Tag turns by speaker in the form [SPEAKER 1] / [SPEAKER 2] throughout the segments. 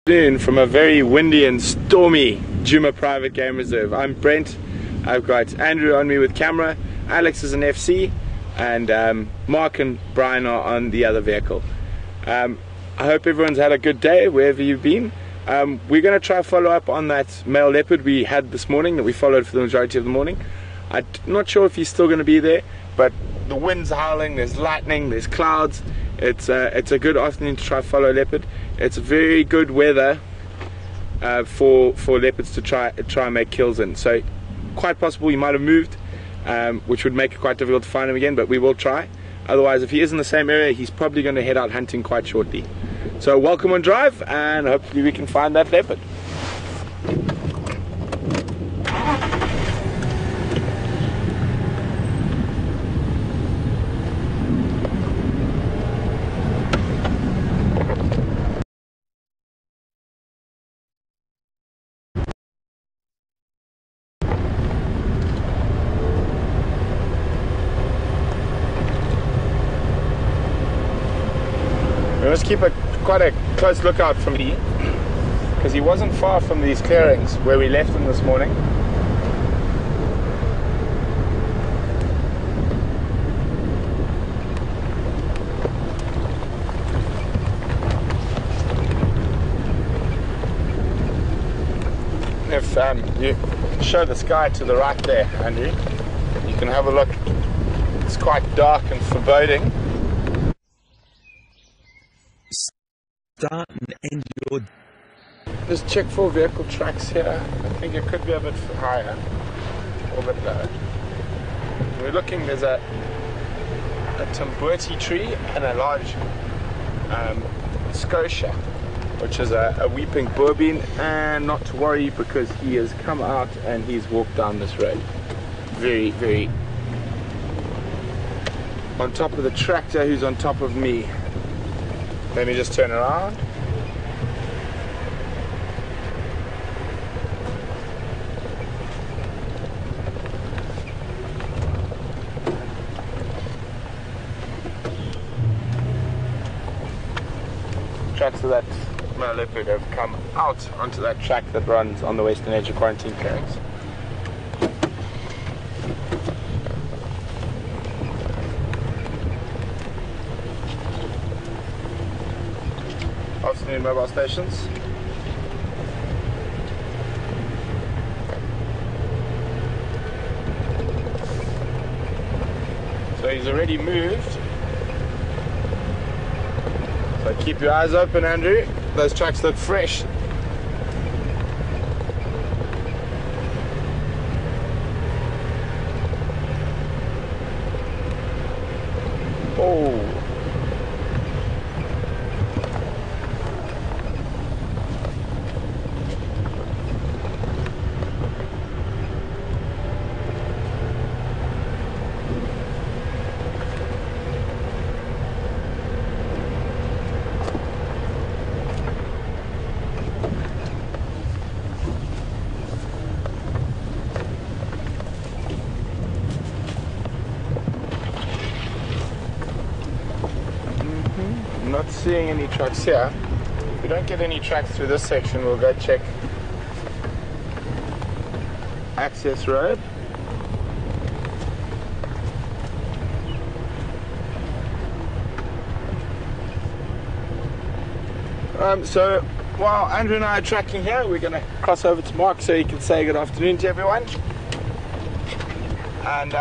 [SPEAKER 1] From a very windy and stormy Djuma private game reserve. I'm Brent. I've got Andrew on me with camera, Alex is an FC, and Mark and Brian are on the other vehicle. I hope everyone's had a good day wherever you've been. We're going to try follow up on that male leopard we had this morning, that we followed for the majority of the morning. I'm not sure if he's still going to be there, but the wind's howling, there's lightning, there's clouds. It's a good afternoon to try follow leopard. It's very good weather for leopards to try and make kills in. So quite possible he might have moved, which would make it quite difficult to find him again, but we will try. Otherwise, if he is in the same area, he's probably going to head out hunting quite shortly. So welcome on drive, and hopefully we can find that leopard. Let's keep quite a close lookout from me, because he wasn't far from these clearings where we left him this morning. If you show the sky to the right there, Andrew, you can have a look. It's quite dark and foreboding.
[SPEAKER 2] Start and end your...
[SPEAKER 1] Just check for vehicle tracks here. I think it could be a bit higher or a bit lower. We're looking, there's a tamburti tree and a large scotia, which is a weeping bourbon, and not to worry because he has come out and he's walked down this road. Very, very on top of the tractor who's on top of me. Let me just turn around. Tracks of that male leopard have come out onto that track that runs on the western edge of quarantine clearings. Afternoon mobile stations. So he's already moved. So keep your eyes open, Andrew. Those tracks look fresh. Oh. Not seeing any trucks here. If we don't get any tracks through this section, we'll go check access road. So while Andrew and I are tracking here, we're going to cross over to Mark so he can say good afternoon to everyone. And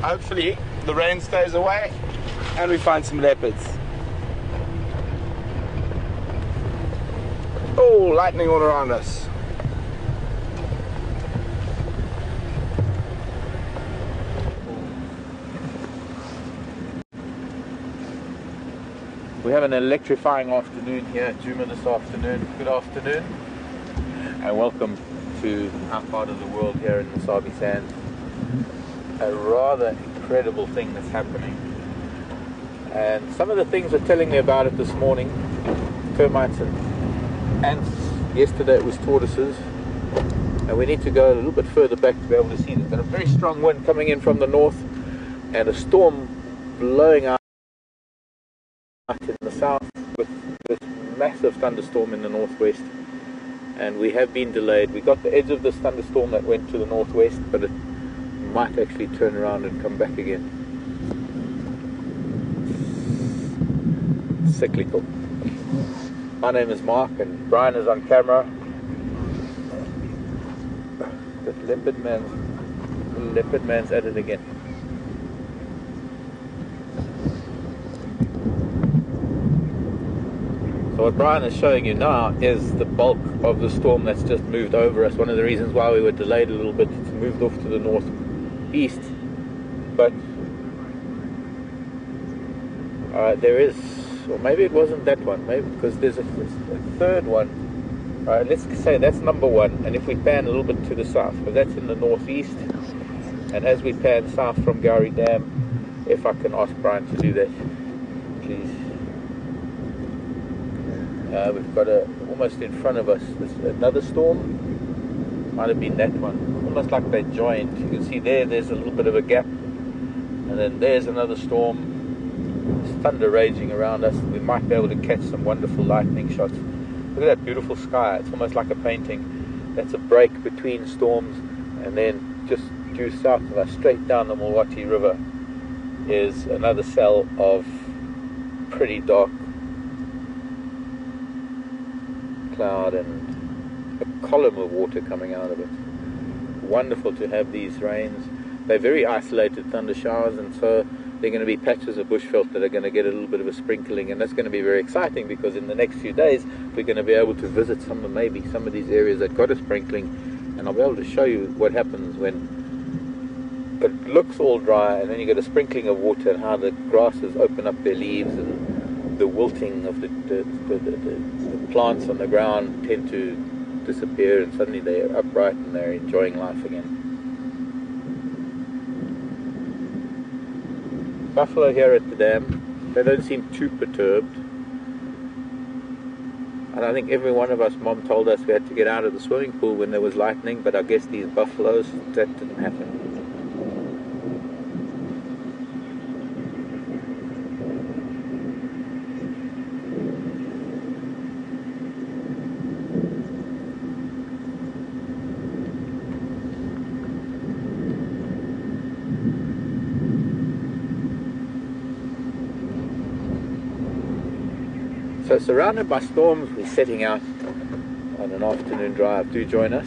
[SPEAKER 1] hopefully the rain stays away and we find some leopards. Oh, lightning all around us.
[SPEAKER 2] We have an electrifying afternoon here at Djuma this afternoon. Good afternoon and welcome to our part of the world here in the Sabi Sands. A rather incredible thing that's happening, and some of the things are telling me about it this morning. Termites and ants. Yesterday it was tortoises, and we need to go a little bit further back to be able to see that. There's a very strong wind coming in from the north and a storm blowing out in the south with this massive thunderstorm in the northwest. and we have been delayed. We got the edge of this thunderstorm that went to the northwest, but it might actually turn around and come back again. Cyclical. My name is Mark and Brian is on camera. The leopard man's at it again. So what Brian is showing you now is the bulk of the storm that's just moved over us. One of the reasons why we were delayed a little bit, it's moved off to the northeast. But there is, or maybe it wasn't that one, maybe because there's a third one. Let's say that's number one, and if we pan a little bit to the south, because that's in the northeast, and as we pan south from Gowrie Dam, if I can ask Brian to do that, please. We've got almost in front of us another storm. Might have been that one, almost like they joined. You can see there's a little bit of a gap, and then there's another storm. There's thunder raging around us. We might be able to catch some wonderful lightning shots. Look at that beautiful sky. It's almost like a painting. That's a break between storms, and then just due south of us, straight down the Milwaukee River, is another cell of pretty dark cloud and a column of water coming out of it. Wonderful to have these rains. They're very isolated thunder showers, and so they're going to be patches of bushveld that are going to get a little bit of a sprinkling, and that's going to be very exciting because in the next few days we're going to be able to visit maybe some of these areas that got a sprinkling, and I'll be able to show you what happens when it looks all dry and then you get a sprinkling of water, and how the grasses open up their leaves and the wilting of the plants on the ground tend to disappear, and suddenly they're upright and they're enjoying life again. Buffalo here at the dam, they don't seem too perturbed, and I think every one of us, Mom told us we had to get out of the swimming pool when there was lightning, but I guess these buffaloes, that didn't happen. So surrounded by storms, we're setting out on an afternoon drive. Do join us.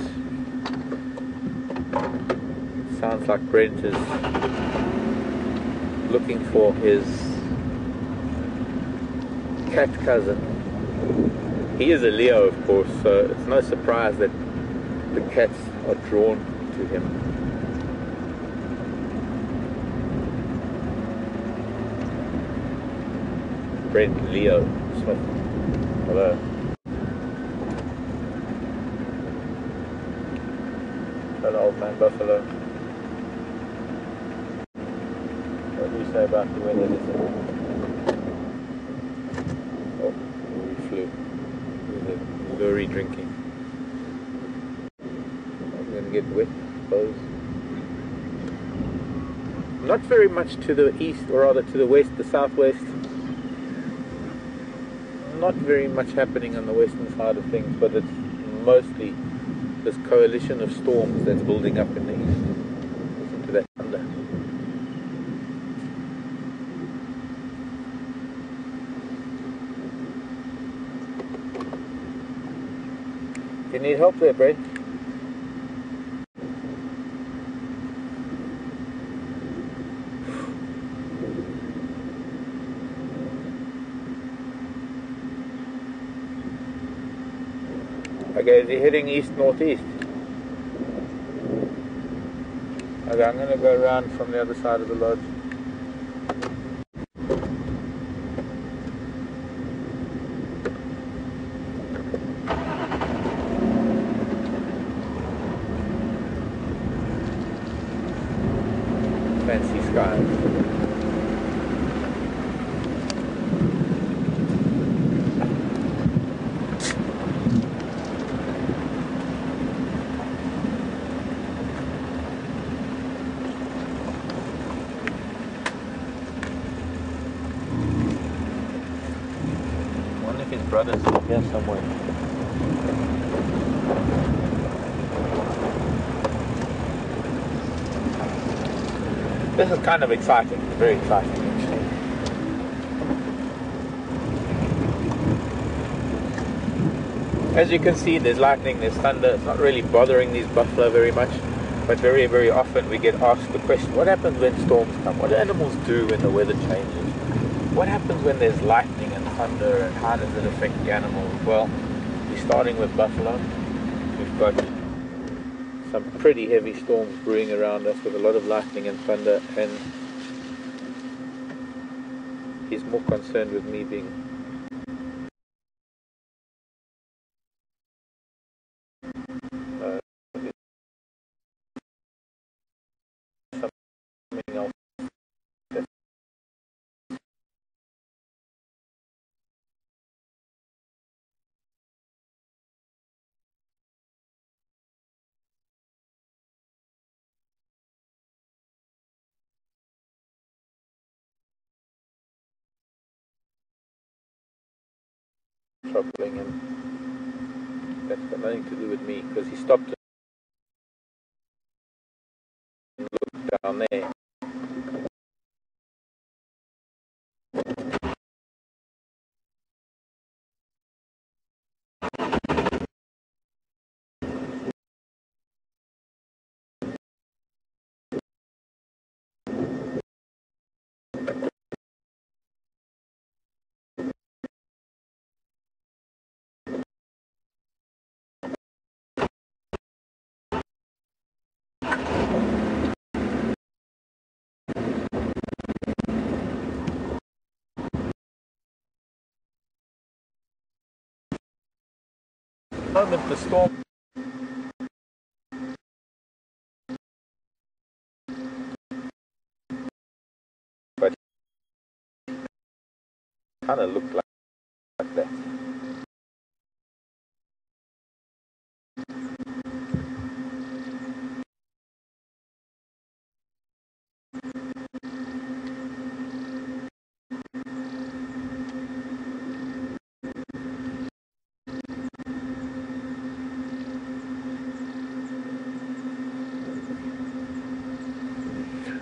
[SPEAKER 2] Sounds like Brent is looking for his cat cousin. He is a Leo, of course, so it's no surprise that the cats are drawn to him. Brent Leo Smith. Hello. Hello, old man buffalo. What do you say about the weather? Oh, he flew. He's very drinking. I'm going to get wet, I suppose. Not very much to the east, or rather to the west, the southwest. Not very much happening on the western side of things, but it's mostly this coalition of storms that's building up in the east. Listen to that thunder. Do you need help there, Brent? Okay, is he heading east-northeast? Okay, I'm going to go around from the other side of the lodge. Fancy skies. His brother's here somewhere. This is kind of exciting, very exciting actually. As you can see, there's lightning, there's thunder. It's not really bothering these buffalo very much, but very, very often we get asked the question, what happens when storms come? What do animals do when the weather changes? What happens when there's lightning and thunder, and how does it affect the animals? Well, we're starting with buffalo. We've got some pretty heavy storms brewing around us with a lot of lightning and thunder, and he's more concerned with me being something else. Troubling him. That's got nothing to do with me, because he stopped and looked down there. Moment the storm. But kind of looked like that.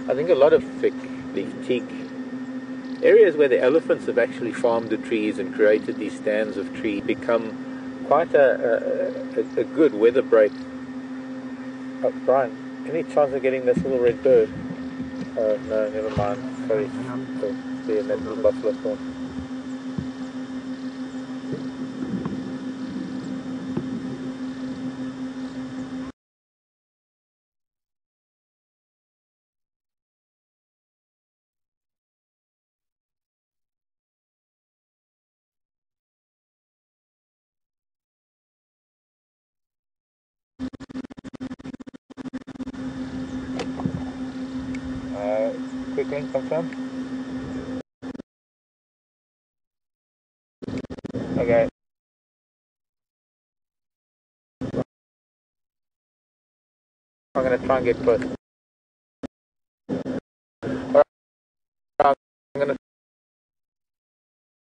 [SPEAKER 2] I think a lot of thick leaf teak areas where the elephants have actually farmed the trees and created these stands of trees become quite a good weather break. Oh, Brian, any chance of getting this little red bird? Oh, no, never mind. Sorry. Oh, see, that little buffalo thorn. Quick link confirm. Okay. I'm going to try and get close. Alright, I'm going to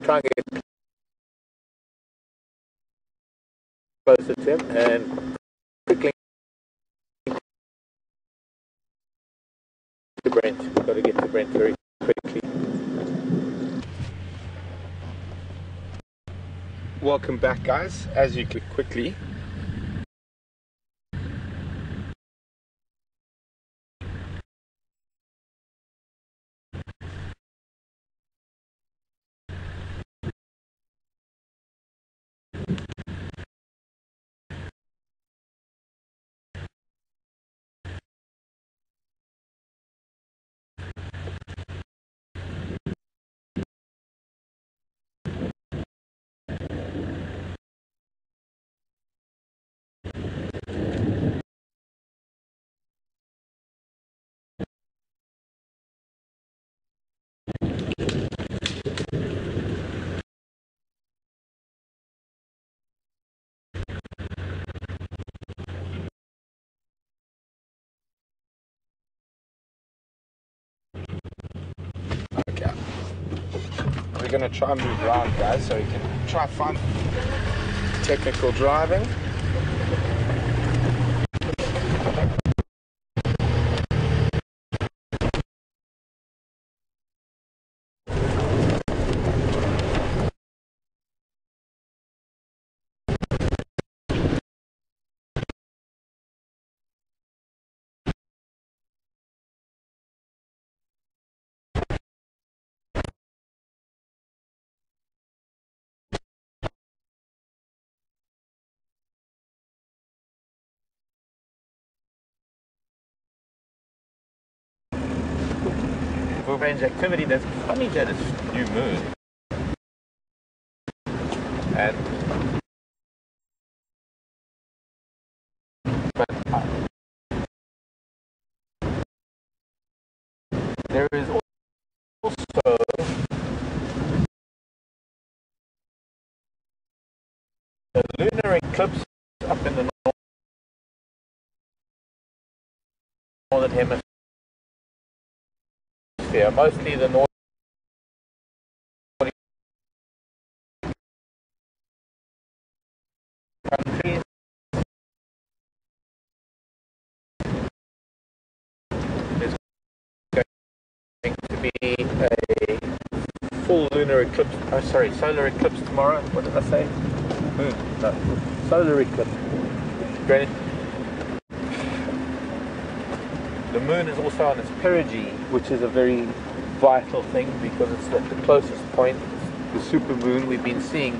[SPEAKER 2] try and get closer to him and quickly to Brent. We've got to get to Brent very quickly.
[SPEAKER 1] Welcome back, guys. As you click quickly, okay, we're going to try and move around, guys, so we can try and find technical driving.
[SPEAKER 2] for range activity. That's funny that it's new moon. And but there is also a lunar eclipse up in the northern hemisphere, mostly the north countries. There's going to be a full lunar eclipse, solar eclipse tomorrow. What did I say? Moon, no, solar eclipse. Great. The moon is also on its perigee, which is a very vital thing because it's at the closest point. It's the supermoon. We've been seeing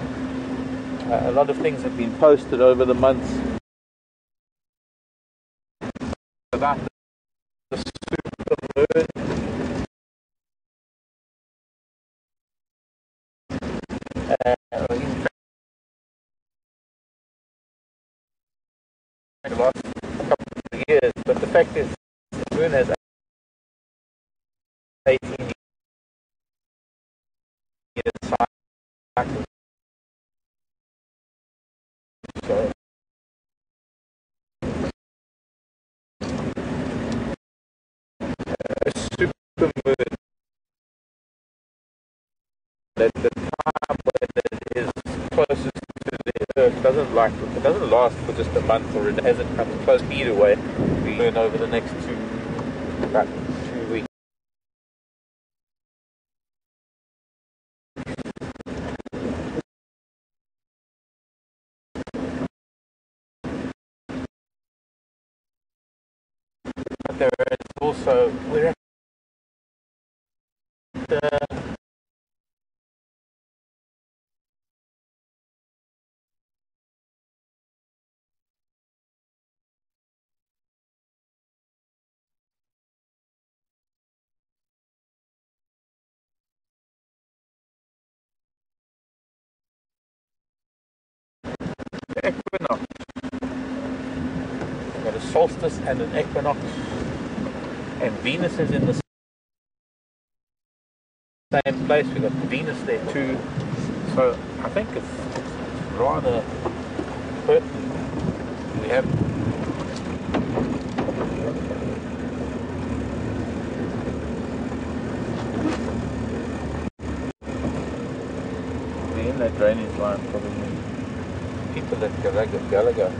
[SPEAKER 2] a lot of things have been posted over the months about the supermoon. In the last couple of years, but the fact is the moon has 18 years cycle. So a supermoon at the time when it is closest to the Earth doesn't last for just a month, or it hasn't come close either way. We learn over the next about 2 weeks. But there is also we're at the equinox. We've got a solstice and an equinox, and Venus is in the same place. We've got Venus there too. So I think it's rather pertinent. We have the inlet drainage line probably. People at Gallagher.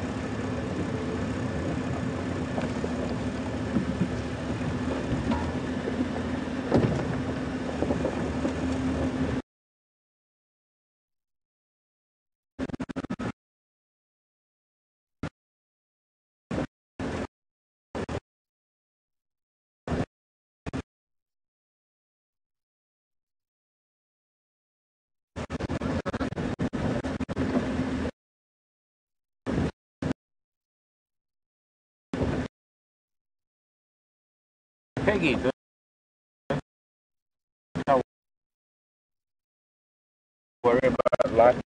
[SPEAKER 2] Peggy, don't worry about life.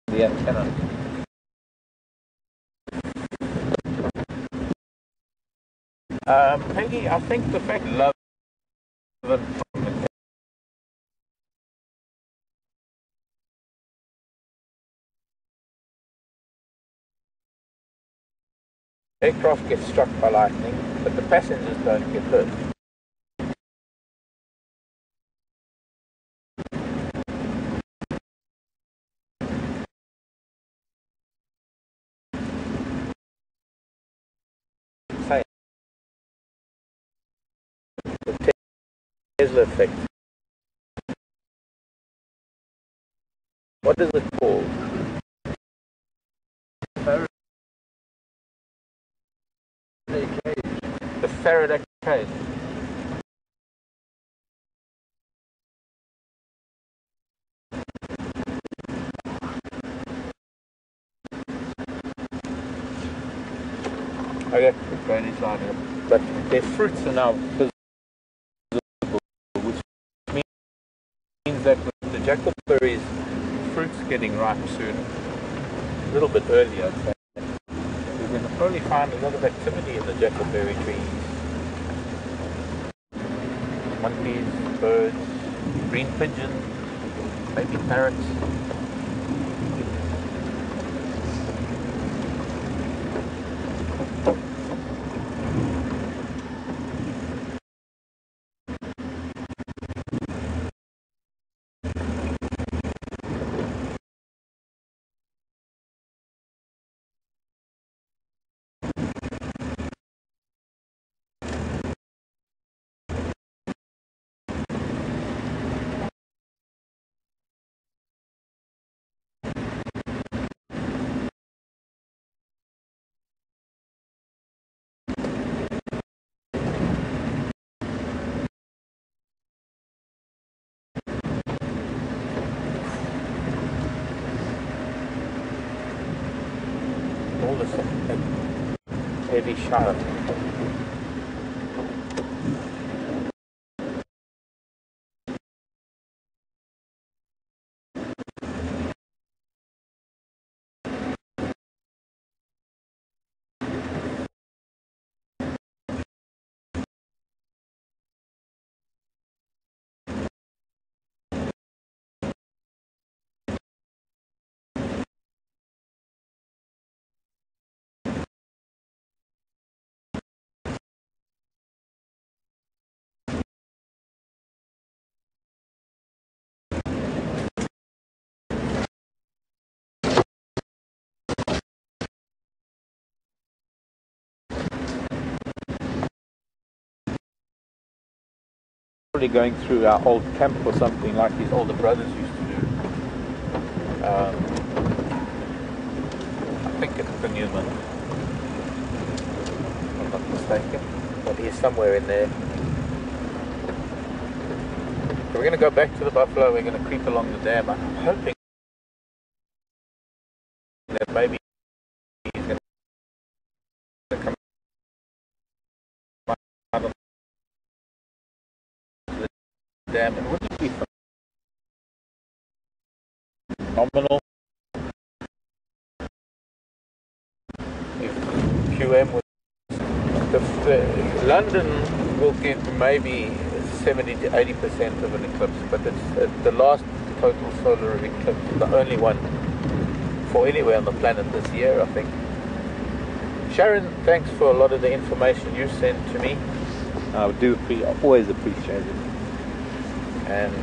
[SPEAKER 2] The antenna. Peggy, I think the fact love it from the aircraft gets struck by lightning, but the passengers don't get hurt. Say the Tesla effect. What is it called? The Faraday cage. Okay, drainage line here. But their fruits are now visible, which means that with the jackberries, fruit's getting ripe soon, a little bit earlier, I'd say. We're going to probably find a lot of activity in the jackberry trees. Monkeys, birds, green pigeons, maybe parrots. All this heavy shower. Probably going through our old camp or something like his older brothers used to do. I think it's Kunyuma, if I'm not mistaken, but he's somewhere in there. So we're going to go back to the buffalo, we're going to creep along the dam. I'm hoping that maybe he's going to come out of the dam. It wouldn't be phenomenal if QM was... London will get maybe 70 to 80% of an eclipse, but it's the last total solar eclipse, the only one for anywhere on the planet this year, I think. Sharon, thanks for a lot of the information you sent to me. I always appreciate it. And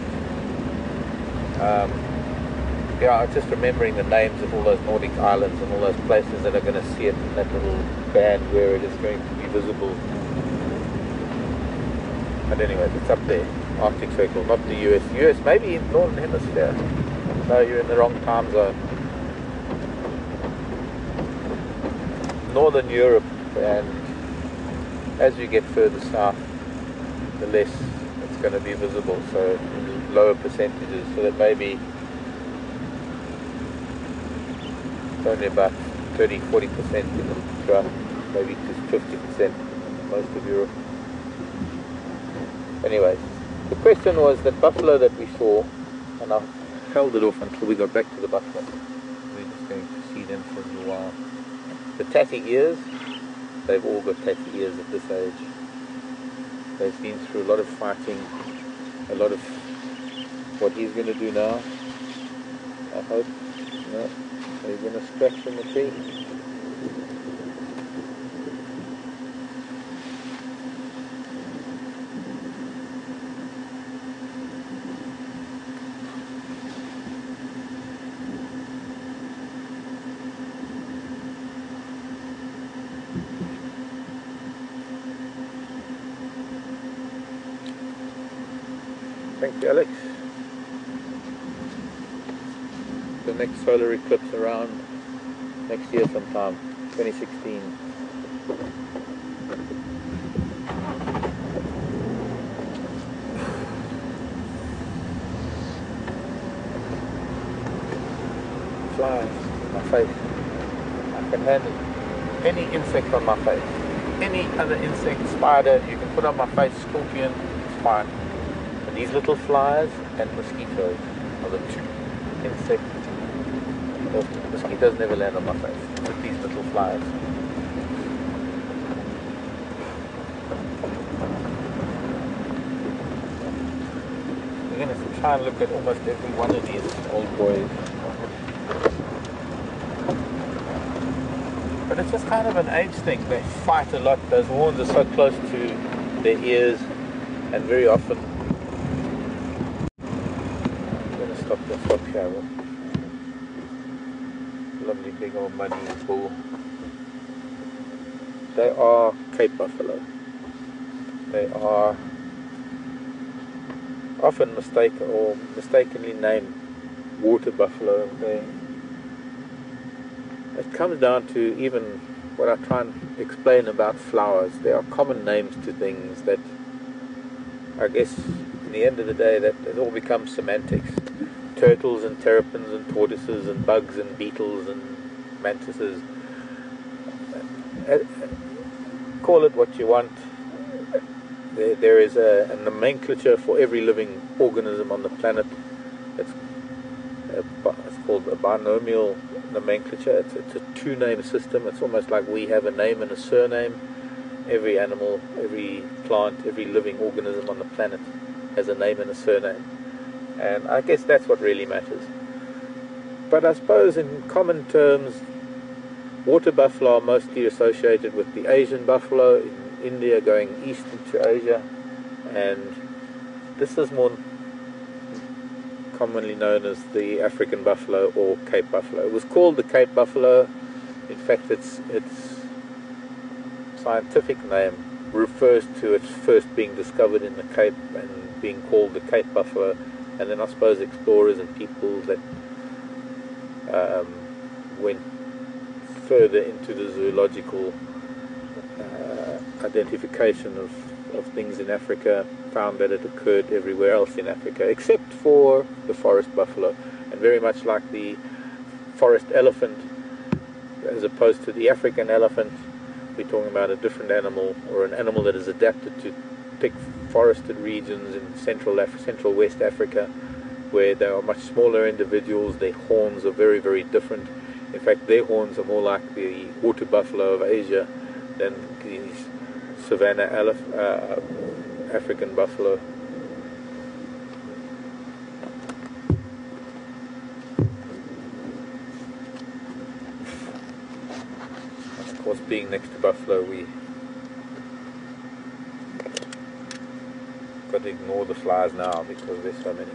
[SPEAKER 2] yeah, just remembering the names of all those Nordic islands and all those places that are going to see it in that little band where it is going to be visible. But anyway, it's up there, Arctic Circle, not the US. US, maybe in Northern Hemisphere. No, you're in the wrong time zone. Northern Europe, and as you get further south, the less it's going to be visible, so in lower percentages, so that maybe it's only about 30-40% in the throughout, maybe to 50% most of Europe. Anyways, the question was that buffalo that we saw, and I held it off until we got back to the buffalo. We're just going to see them for a little while. The tatty ears, they've all got tatty ears at this age. They've been through a lot of fighting, a lot of what he's going to do now, I hope. No, he's going to scratch in the tree. Thank you, Alex. The next solar eclipse around next year sometime, 2016. Flies in my face. I can handle any insect on my face. any other insect, spider, you can put on my face, scorpion, it's fine. But these little flies and mosquitoes are the two insects. Mosquitoes never land on my face, with these little flies. We're going to try and look at almost every one of these old boys. But it's just kind of an age thing. They fight a lot. Those horns are so close to their ears, and very often. I'm going to stop here. Lovely big old muddy pool. They are Cape buffalo. They are often mistakenly named water buffalo. It comes down to even what I try and explain about flowers. There are common names to things that, I guess, in the end of the day, that it all becomes semantics. Turtles and terrapins and tortoises and bugs and beetles and mantises. Call it what you want. There is a nomenclature for every living organism on the planet. It's called a binomial nomenclature. It's a two-name system. It's almost like we have a name and a surname. Every animal, every plant, every living organism on the planet has a name and a surname. And I guess that's what really matters. But I suppose in common terms, water buffalo are mostly associated with the Asian buffalo in India going east into Asia, and this is more commonly known as the African buffalo or Cape buffalo. It was called the Cape buffalo. In fact, its scientific name refers to its first being discovered in the Cape and being called the Cape buffalo, and then I suppose explorers and people that went further into the zoological identification of things in Africa found that it occurred everywhere else in Africa except for the forest buffalo, and very much like the forest elephant as opposed to the African elephant, we're talking about a different animal, or an animal that is adapted to pick forested regions in Central West Africa, where they are much smaller individuals. Their horns are very, very different. In fact, their horns are more like the water buffalo of Asia than these savanna African buffalo. Of course, being next to buffalo, we got to ignore the flies now because there's so many.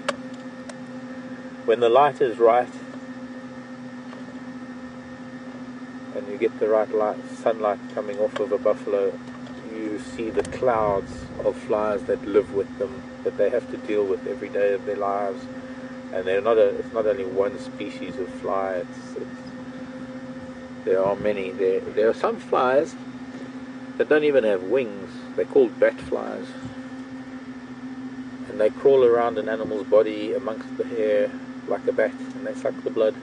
[SPEAKER 2] When the light is right and you get the right sunlight coming off of a buffalo, you see the clouds of flies that live with them, that they have to deal with every day of their lives. And it's not only one species of fly, there are many. There are some flies that don't even have wings. They're called bat flies, and they crawl around an animal's body amongst the hair like a bat, and they suck the blood.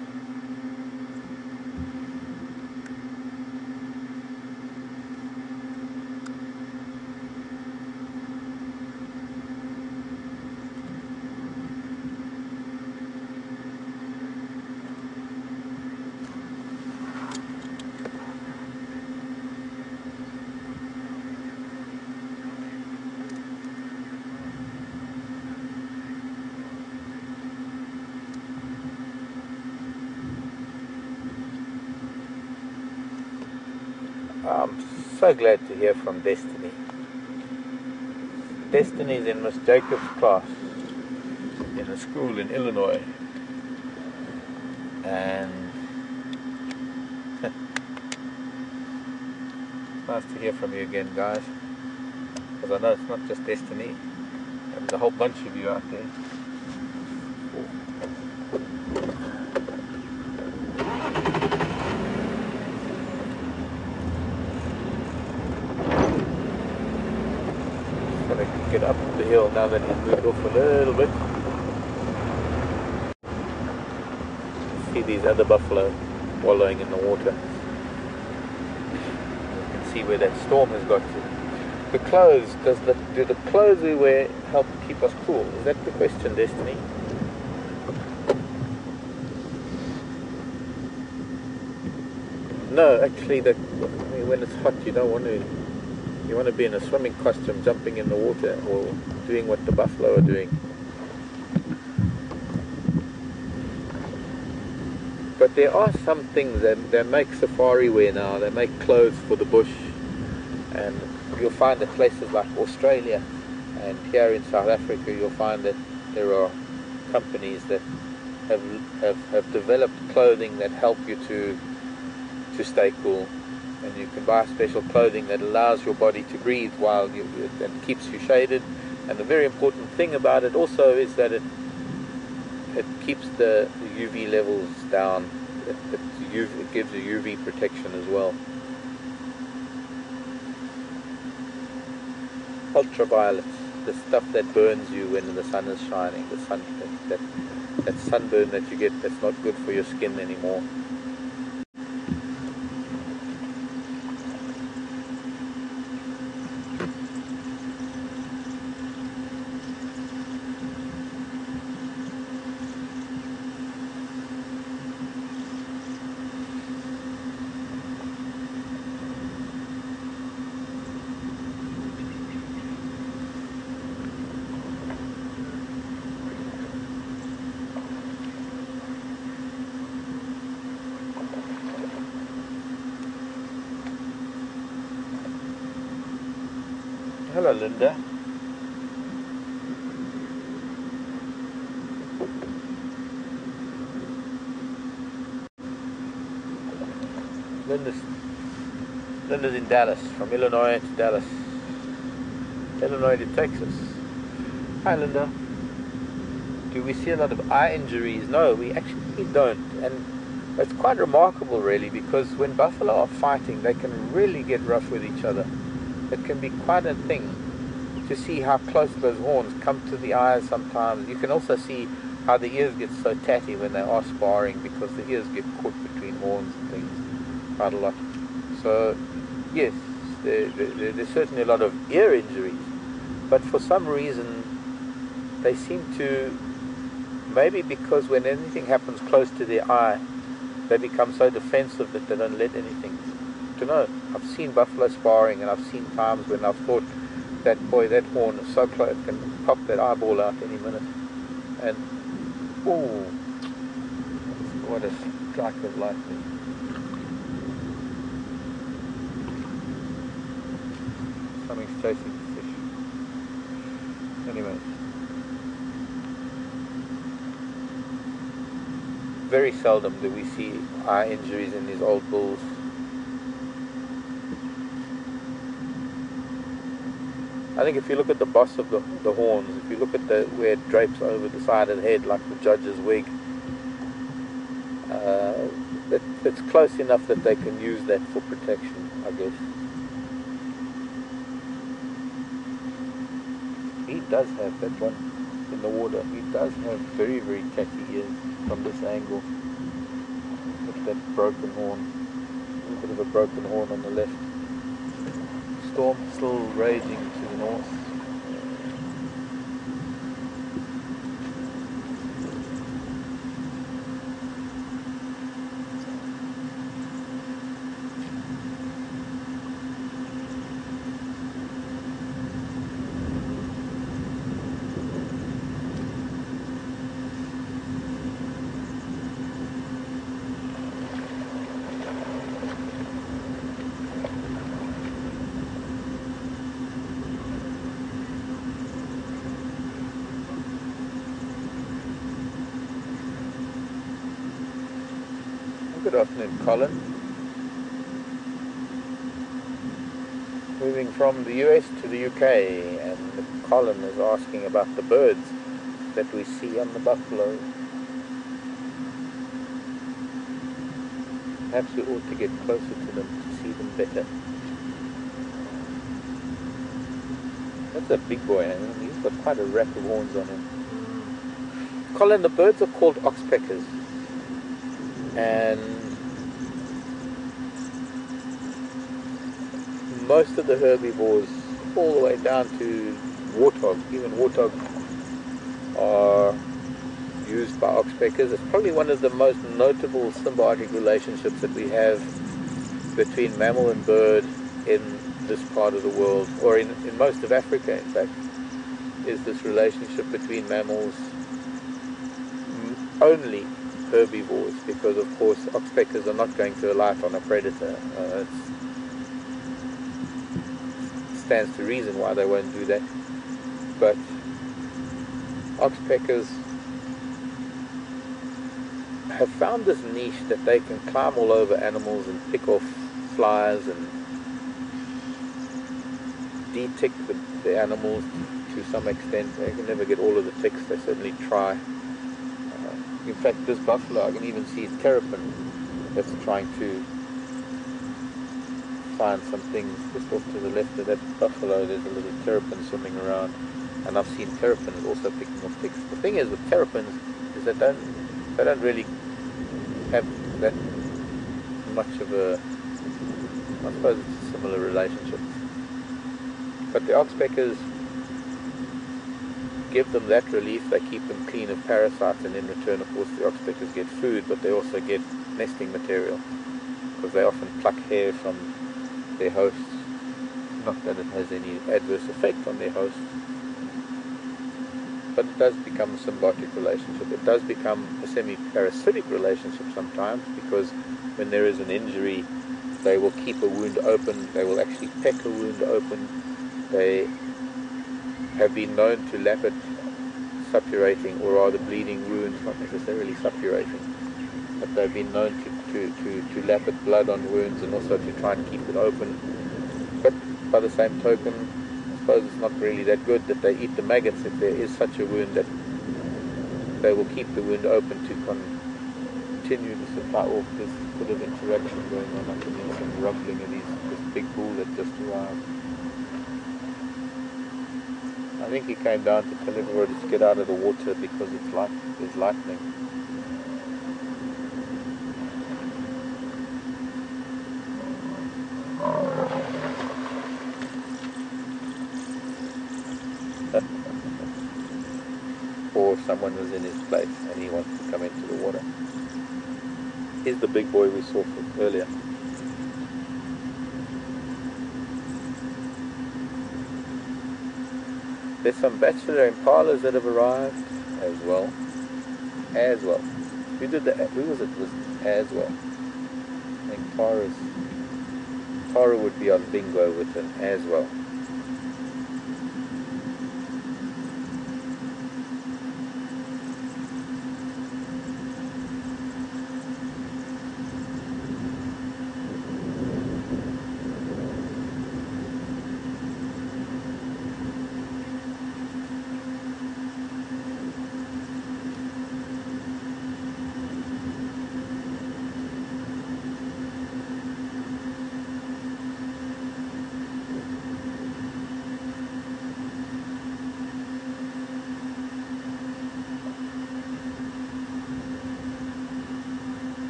[SPEAKER 2] I'm so glad to hear from Destiny. Destiny's in Miss Jacobs' class in a school in Illinois, and it's nice to hear from you again, guys, because I know it's not just Destiny, there's a whole bunch of you out there. Get up the hill now that he's moved off a little bit. See these other buffalo wallowing in the water. You can see where that storm has got to. The clothes, do the clothes we wear help keep us cool? Is that the question, Destiny? No, actually, when it's hot, you don't want to. You want to be in a swimming costume, jumping in the water, or doing what the buffalo are doing. But there are some things that make safari wear now. They make clothes for the bush, and you'll find that places like Australia and here in South Africa, you'll find that there are companies that have developed clothing that help you to stay cool, and you can buy special clothing that allows your body to breathe while that keeps you shaded. And the very important thing about it also is that it keeps the UV levels down. It gives you UV protection as well. Ultraviolet, the stuff that burns you when the sun is shining, the sun that sunburn that you get that's not good for your skin anymore. Hello, Linda. Linda's in Dallas, from Illinois to Dallas. Illinois to Texas. Hi, Linda. Do we see a lot of eye injuries? No, we actually don't. And it's quite remarkable, really, because when buffalo are fighting, they can really get rough with each other. It can be quite a thing to see how close those horns come to the eyes sometimes. You can also see how the ears get so tatty when they are sparring, because the ears get caught between horns and things quite a lot. So, yes, there's certainly a lot of ear injuries, but for some reason they seem to, maybe because when anything happens close to their eye, they become so defensive that they don't let anything. To know, I've seen buffalo sparring, and I've seen times when I've thought that, boy, that horn is so close, it can pop that eyeball out any minute. And, ooh, what a strike of lightning. Something's chasing the fish. Anyway. Very seldom do we see eye injuries in these old bulls. I think if you look at the boss of the horns, if you look at where it drapes over the side of the head like the judge's wig, it's close enough that they can use that for protection, I guess. He does have that one in the water. He does have very, very tatty ears from this angle. Look at that broken horn. A little bit of a broken horn on the left. Storm still raging to the north. Good afternoon, Colin. Moving from the US to the UK, and Colin is asking about the birds that we see on the buffalo. Perhaps we ought to get closer to them to see them better. That's a big boy, eh? He's got quite a rack of horns on him. Colin, the birds are called oxpeckers. And most of the herbivores, all the way down to warthog, even warthogs are used by oxpeckers. It's probably one of the most notable symbiotic relationships that we have between mammal and bird in this part of the world, or in most of Africa, in fact, is this relationship between mammals, only herbivores, because of course oxpeckers are not going to alight on a predator. It stands to reason why they won't do that, but oxpeckers have found this niche that they can climb all over animals and pick off flies and de-tick the animals to some extent. They can never get all of the ticks, they certainly try. In fact, this buffalo, I can even see terrapin that's trying to find some things. Just off to the left of that buffalo, there's a little terrapin swimming around, and I've seen terrapins also picking off ticks. The thing is with terrapins is that they don't really have that much of a, I suppose it's a similar relationship. But the oxpeckers give them that relief. They keep them clean of parasites, and in return, of course, the oxpeckers get food, but they also get nesting material, because they often pluck hair from their hosts. Not that it has any adverse effect on their hosts, but it does become a symbiotic relationship. It does become a semi-parasitic relationship sometimes, because when there is an injury, they will keep a wound open. They will actually peck a wound open. They have been known to lap it, suppurating, or rather bleeding wounds, not necessarily suppurating, but they've been known to lap it blood on wounds, and also to try and keep it open. But by the same token, I suppose it's not really that good that they eat the maggots if there is such a wound, that they will keep the wound open to continue the supply. Or there's a bit of interaction going on. I can hear some rumbling of this big bull that just arrived. I think he came down to tell everybody to get out of the water because there's lightning. Or someone was in his place and he wants to come into the water. Here's the big boy we saw earlier. There's some bachelor impalas that have arrived as well. Who did that? Who was it? It was as well. I think Tara would be on bingo with an as well.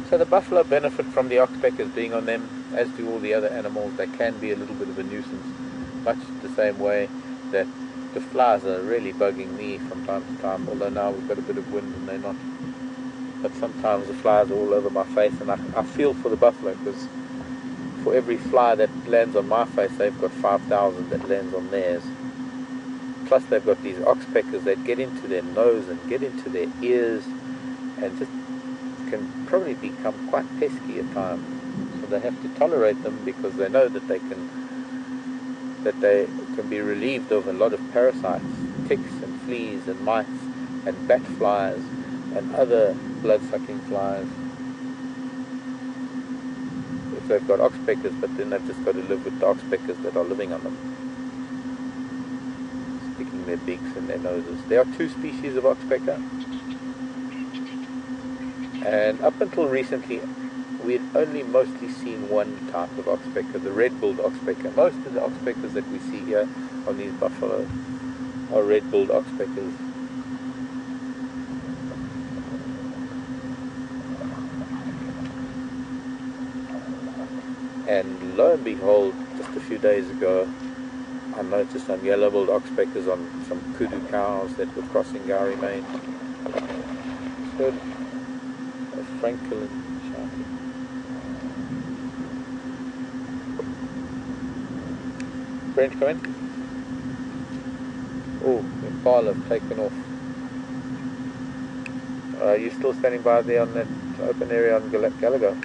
[SPEAKER 2] So the buffalo benefit from the oxpeckers being on them, as do all the other animals. They can be a little bit of a nuisance, much the same way that the flies are really bugging me from time to time, although now we've got a bit of wind and they're not. But sometimes the flies are all over my face, and I feel for the buffalo, because for every fly that lands on my face, they've got 5,000 that lands on theirs. Plus they've got these oxpeckers that get into their nose and get into their ears and just can probably become quite pesky at times. So they have to tolerate them, because they know that they can be relieved of a lot of parasites, ticks and fleas and mites and bat flies and other blood-sucking flies, if they've got oxpeckers. But then they've just got to live with the oxpeckers that are living on them, sticking their beaks in their noses. There are 2 species of oxpecker, and up until recently we had only mostly seen one type of oxpecker, the red-billed oxpecker. Most of the oxpeckers that we see here on these buffalo are red-billed oxpeckers. And lo and behold, just a few days ago, I noticed some yellow-billed oxpeckers on some kudu cows that were crossing Gowrie Main. Just heard a francolin shouting. Brent, come in. Oh, the Impala have taken off. Are you still standing by there on that open area on Gallagher?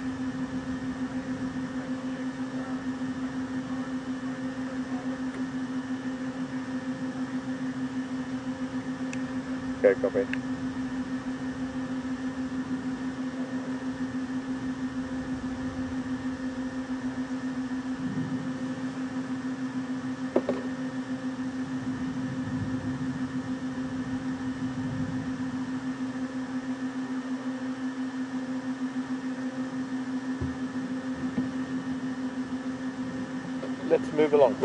[SPEAKER 2] Okay, copy. Let's move along.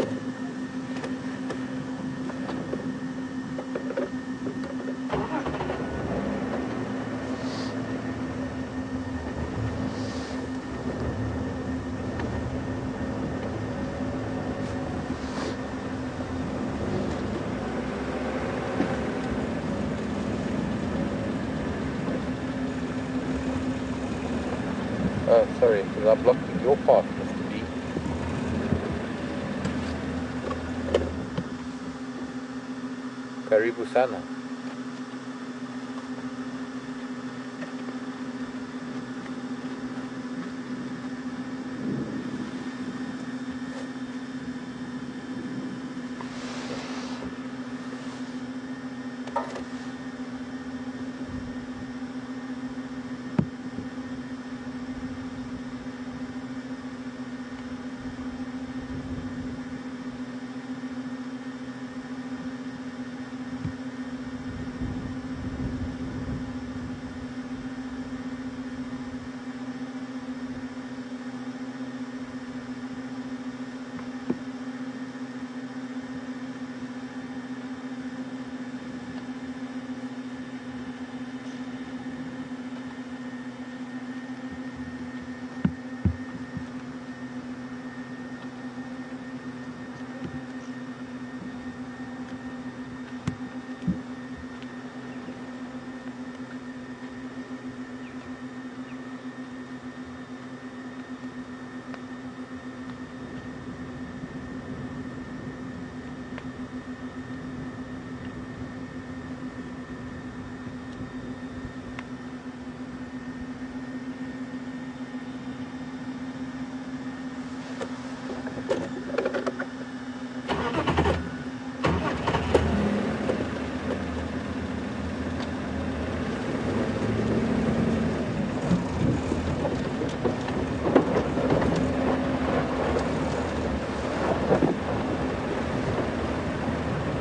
[SPEAKER 2] Sorry, because I'm blocking your path, Mr. B. Karibu sana.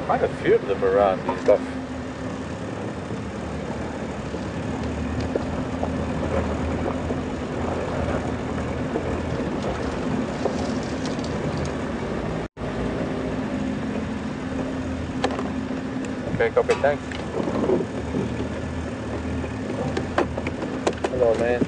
[SPEAKER 2] Quite a few of them around and stuff. Okay, copy, thanks. Hello, man.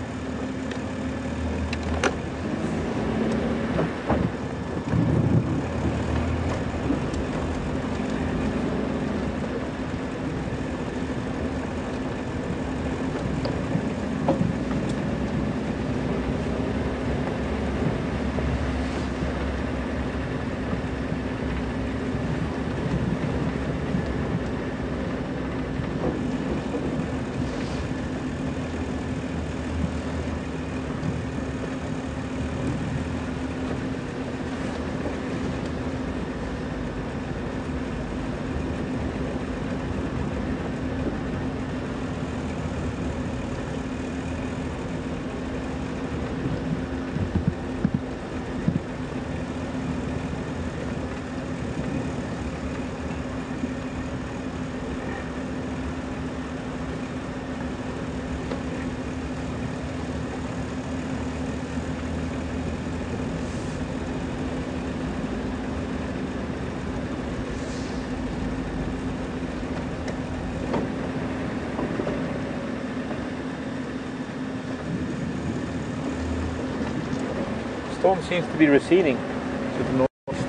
[SPEAKER 2] storm seems to be receding to the northeast.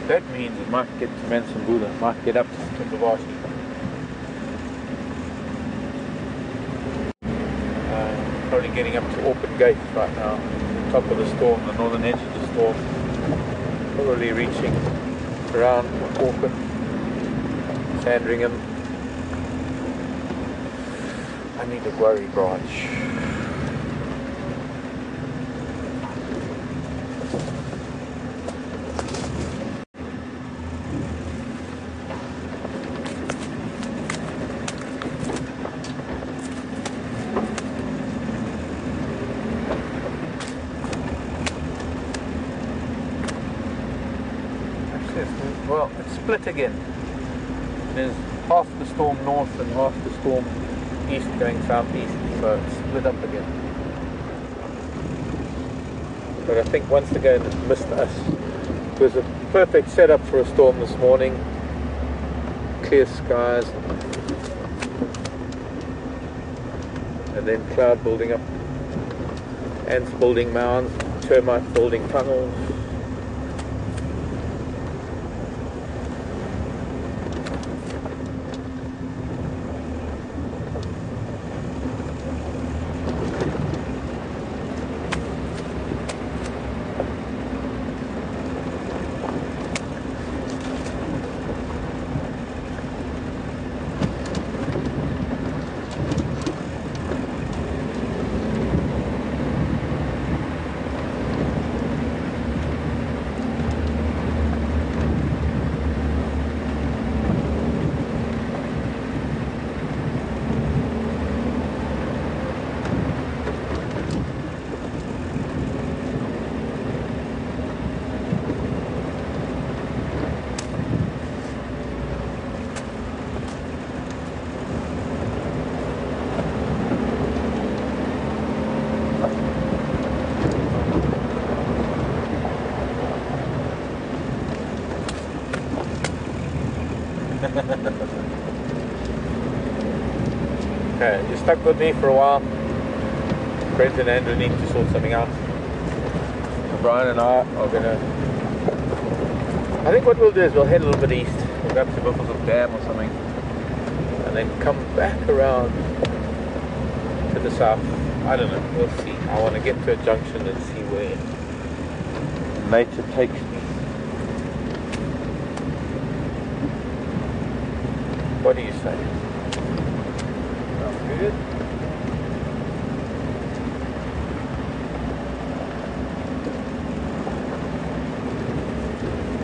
[SPEAKER 2] That means it might get to Mansambula, might get up to Tumbavasi. Probably getting up to Auckland Gate right now, the top of the storm, the northern edge of the storm. Probably reaching around Auckland, Sandringham. I need a worry branch. Well, it's split again. There's half the storm north and half the storm east going southeast, so it's split up again. But I think once again it missed us. It was a perfect setup for a storm this morning. Clear skies. And then cloud building up. Ants building mounds, termites building tunnels. Okay, you're stuck with me for a while. Brent and Andrew need to sort something out. So Brian and I are gonna... I think what we'll do is we'll head a little bit east. We'll go up to Buffalo's Dam or something. And then come back around to the south. I don't know, we'll see. I want to get to a junction and see where nature takes me. What do you say? Sounds good.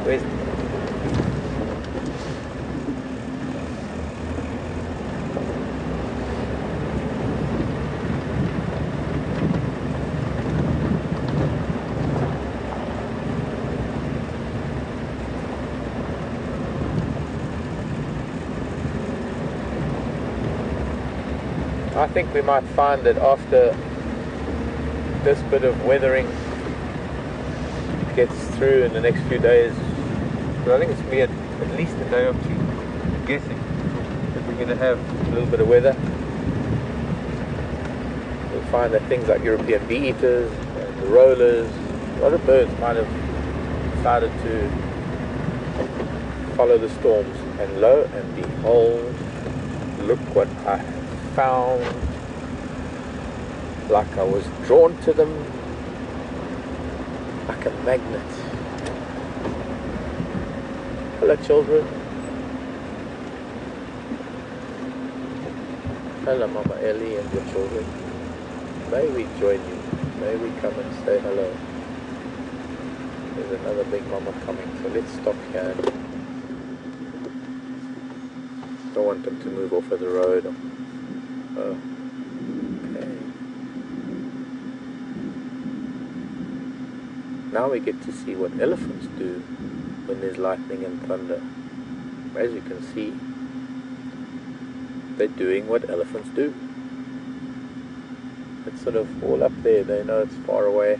[SPEAKER 2] Where's... I think we might find that after this bit of weathering gets through in the next few days, but I think it's going to be at least a day or two, I'm guessing, that we're going to have a little bit of weather. We'll find that things like European bee eaters and the rollers, a lot of birds might have decided to follow the storms, and lo and behold, look what I have found. Like I was drawn to them like a magnet. Hello children. Hello Mama Ellie and your children. May we join you. May we come and say hello. There's another big mama coming, so let's stop here. Don't want them to move off of the road. Oh, okay. Now we get to see what elephants do when there's lightning and thunder. As you can see, they're doing what elephants do. It's sort of all up there, they know it's far away.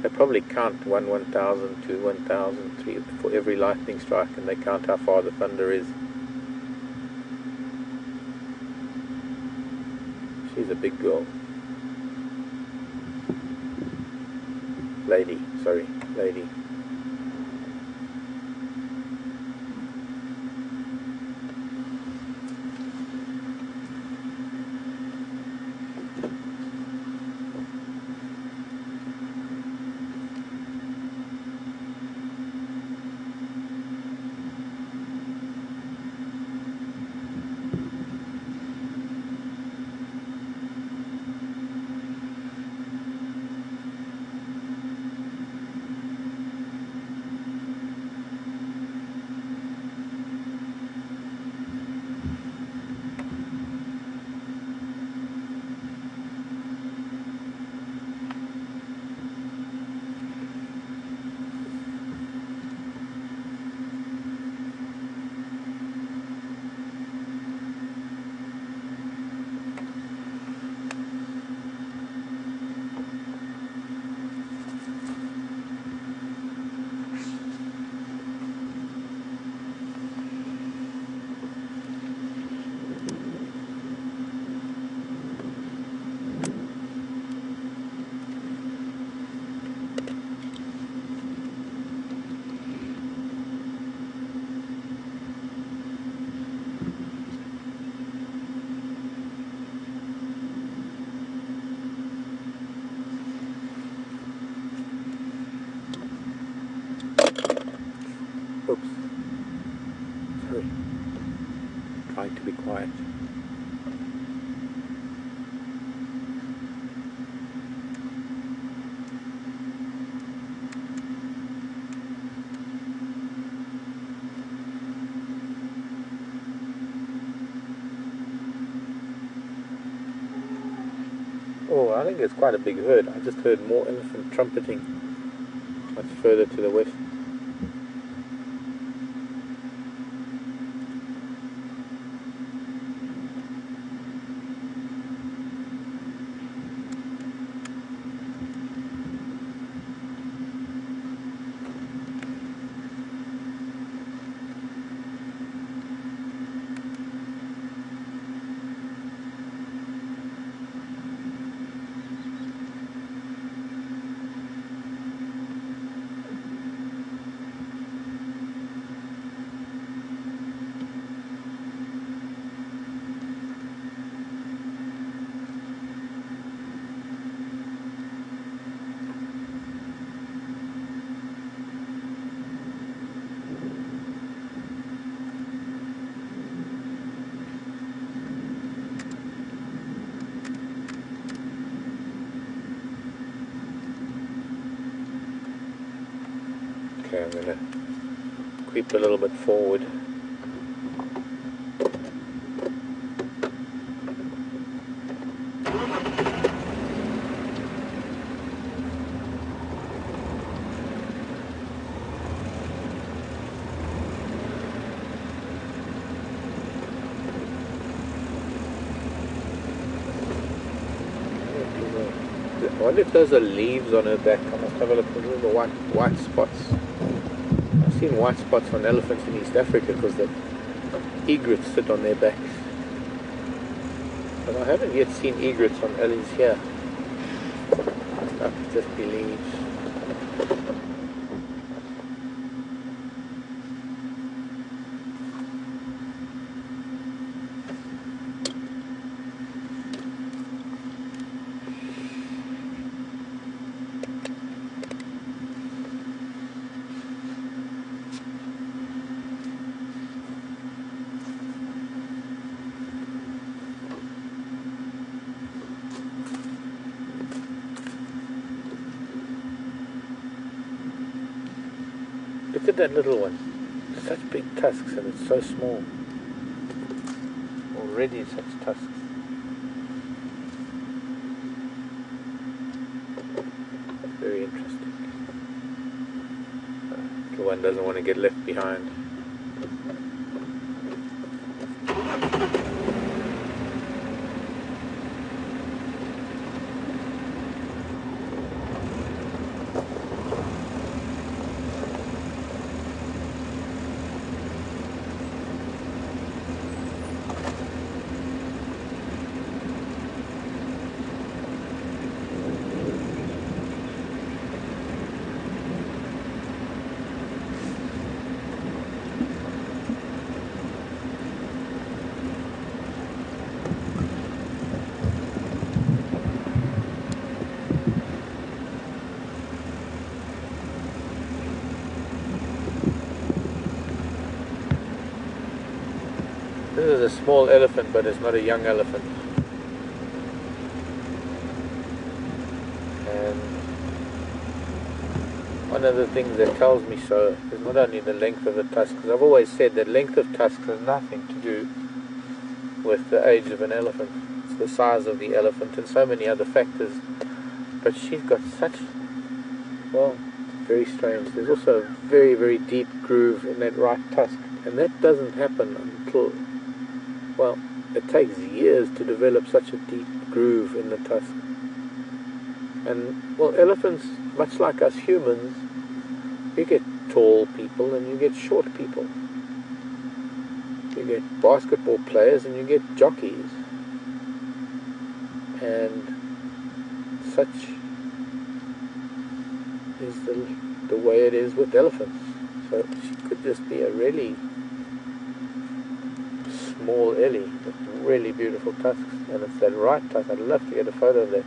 [SPEAKER 2] They probably count 1, 1,000, 2, 1,000, 3 for every lightning strike, and they count how far the thunder is. She's a big girl. Lady, sorry, lady. Oops. Sorry. Trying to be quiet. Oh, I think it's quite a big herd. I just heard more elephant trumpeting much further to the west. Okay, I'm going to creep a little bit forward. I wonder if those are leaves on her back. I must have a look at all the white spots. I've seen white spots on elephants in East Africa because the egrets sit on their backs. But I haven't yet seen egrets on ellies here. That could just be leaves. Look at that little one. Such big tusks and it's so small. Already such tusks. Very interesting. The one doesn't want to get left behind. a small elephant, but it's not a young elephant. And one of the things that tells me so is not only the length of the tusks, because I've always said that length of tusks has nothing to do with the age of an elephant. It's the size of the elephant and so many other factors. But she's got such, well, very strange. There's also a very, very deep groove in that right tusk, and that doesn't happen until, well, it takes years to develop such a deep groove in the tusk. And, well, elephants, much like us humans, you get tall people and you get short people. You get basketball players and you get jockeys. And such is the way it is with elephants. So she could just be a really small ellie with really beautiful tusks, and it's that right tusk. I'd love to get a photo of that.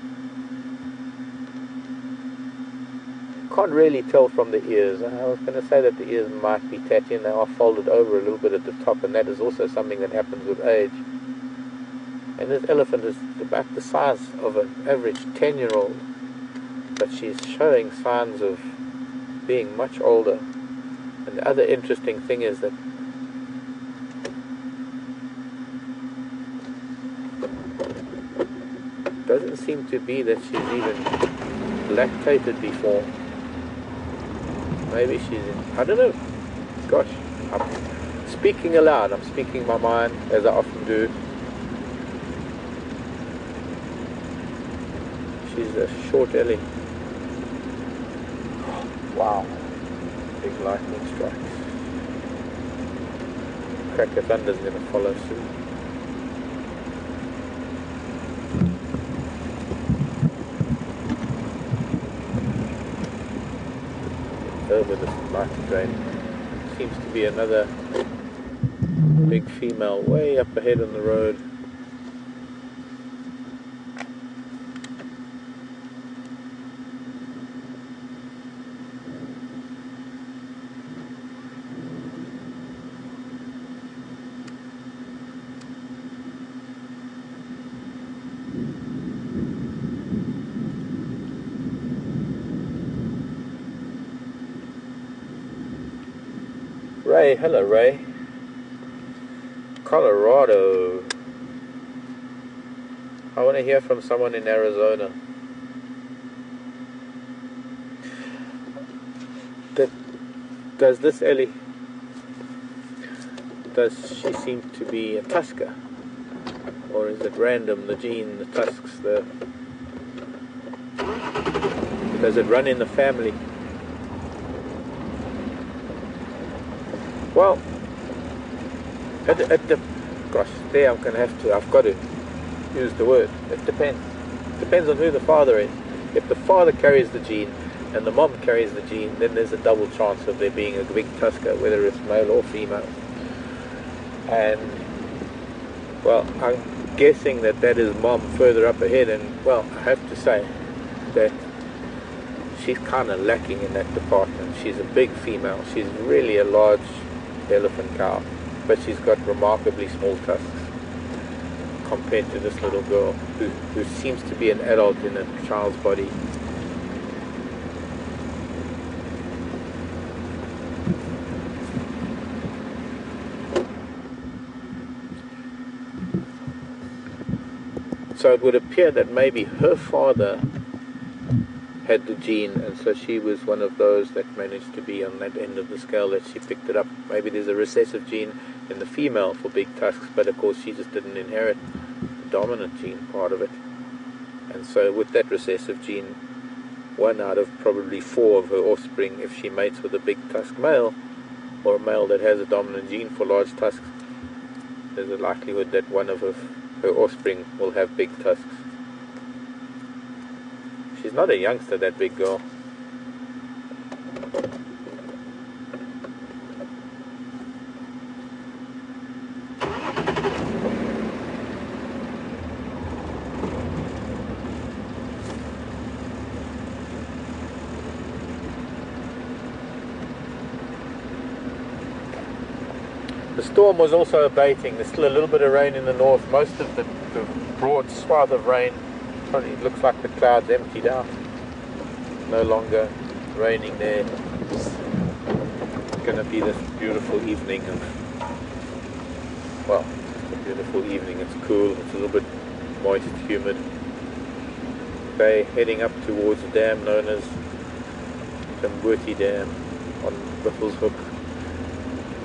[SPEAKER 2] Can't really tell from the ears. I was going to say that the ears might be tatty and they are folded over a little bit at the top, and that is also something that happens with age. And this elephant is about the size of an average 10-year-old, but she's showing signs of being much older. And the other interesting thing is that it doesn't seem to be that she's even lactated before. Maybe she's in, I don't know. Gosh, I'm speaking aloud. I'm speaking my mind, as I often do. She's a short ellie. Wow. Big lightning strikes. Crack of Thunder's going to follow soon. Over this light drain seems to be another big female way up ahead on the road. Ray, hello Ray. Colorado. I want to hear from someone in Arizona. Does this ellie, does she seem to be a tusker? Or is it random, the gene, the tusks, does it run in the family? Well, gosh, there I'm going to have to, I've got to use the word. It depends. It depends on who the father is. If the father carries the gene and the mom carries the gene, then there's a double chance of there being a big tusker, whether it's male or female. And, well, I'm guessing that is mom further up ahead, and, well, I have to say that she's kind of lacking in that department. She's a big female. She's really a large elephant cow, but she's got remarkably small tusks compared to this little girl who seems to be an adult in a child's body. So it would appear that maybe her father had the gene, and so she was one of those that managed to be on that end of the scale, that she picked it up. Maybe there's a recessive gene in the female for big tusks, but of course she just didn't inherit the dominant gene part of it. And so with that recessive gene, 1 out of probably 4 of her offspring, if she mates with a big tusk male, or a male that has a dominant gene for large tusks, there's a likelihood that one of her offspring will have big tusks. She's not a youngster, that big girl. The storm was also abating. There's still a little bit of rain in the north. Most of the broad swath of rain, probably it looks like the clouds emptied out. No longer raining there. It's going to be this beautiful evening of, well, it's a beautiful evening. It's cool. It's a little bit moist, humid. They're heading up towards a dam known as Kunyuma Dam on Buffels Hook.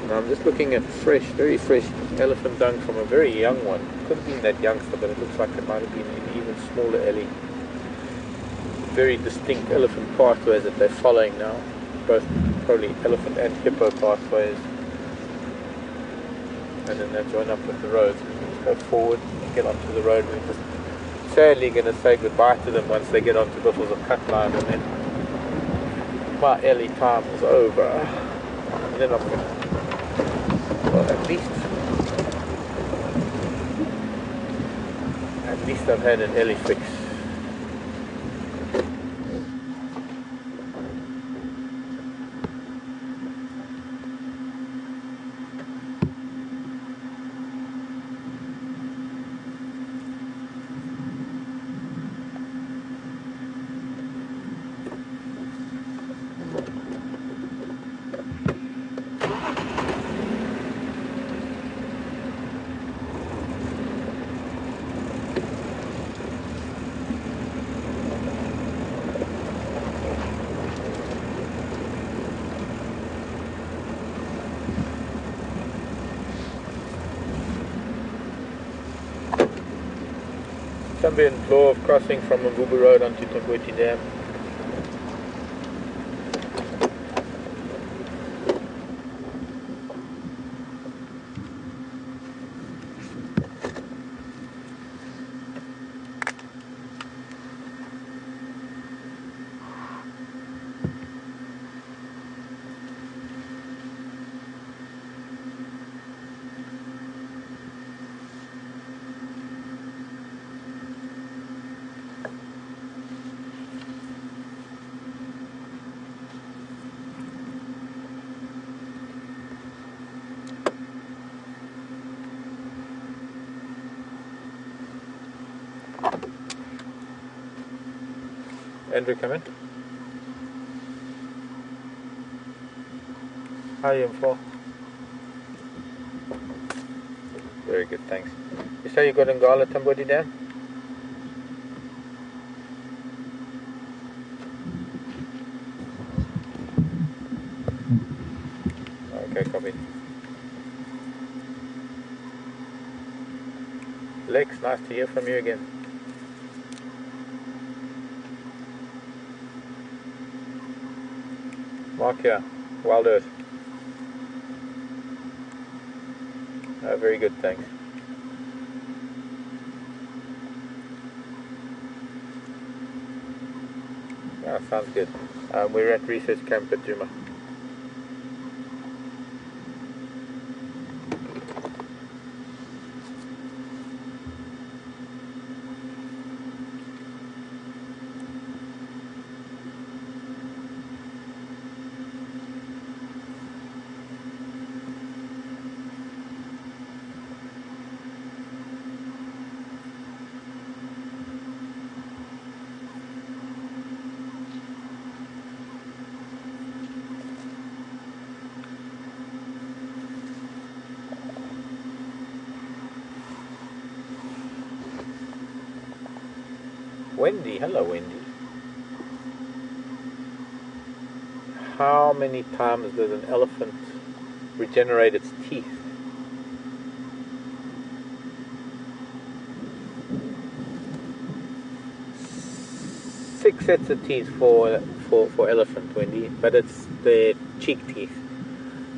[SPEAKER 2] And I'm just looking at fresh, very fresh elephant dung from a very young one. Could have been that youngster, but it looks like it might have been an even smaller ellie. Very distinct elephant pathways that they're following now. Both probably elephant and hippo pathways. And then they join up with the road. So let's go forward and get onto the road. We're just sadly going to say goodbye to them once they get onto Buffels of Cut Line, and then my ellie time is over. And then I'm going to, well, at least I've had an ellie fix. Sunbeam floor of crossing from Mbubu Road onto Kunyuma Dam. Andrew, come in. How are you in for? Very good, thanks. You say you got Ngala Tambodi Dam? Okay, copy. Lex, nice to hear from you again. Mark here, Wild Earth. Oh, very good, thanks. Yeah, sounds good. We're at research camp at Djuma. Wendy, hello Wendy. How many times does an elephant regenerate its teeth? 6 sets of teeth for elephant, Wendy, but it's their cheek teeth.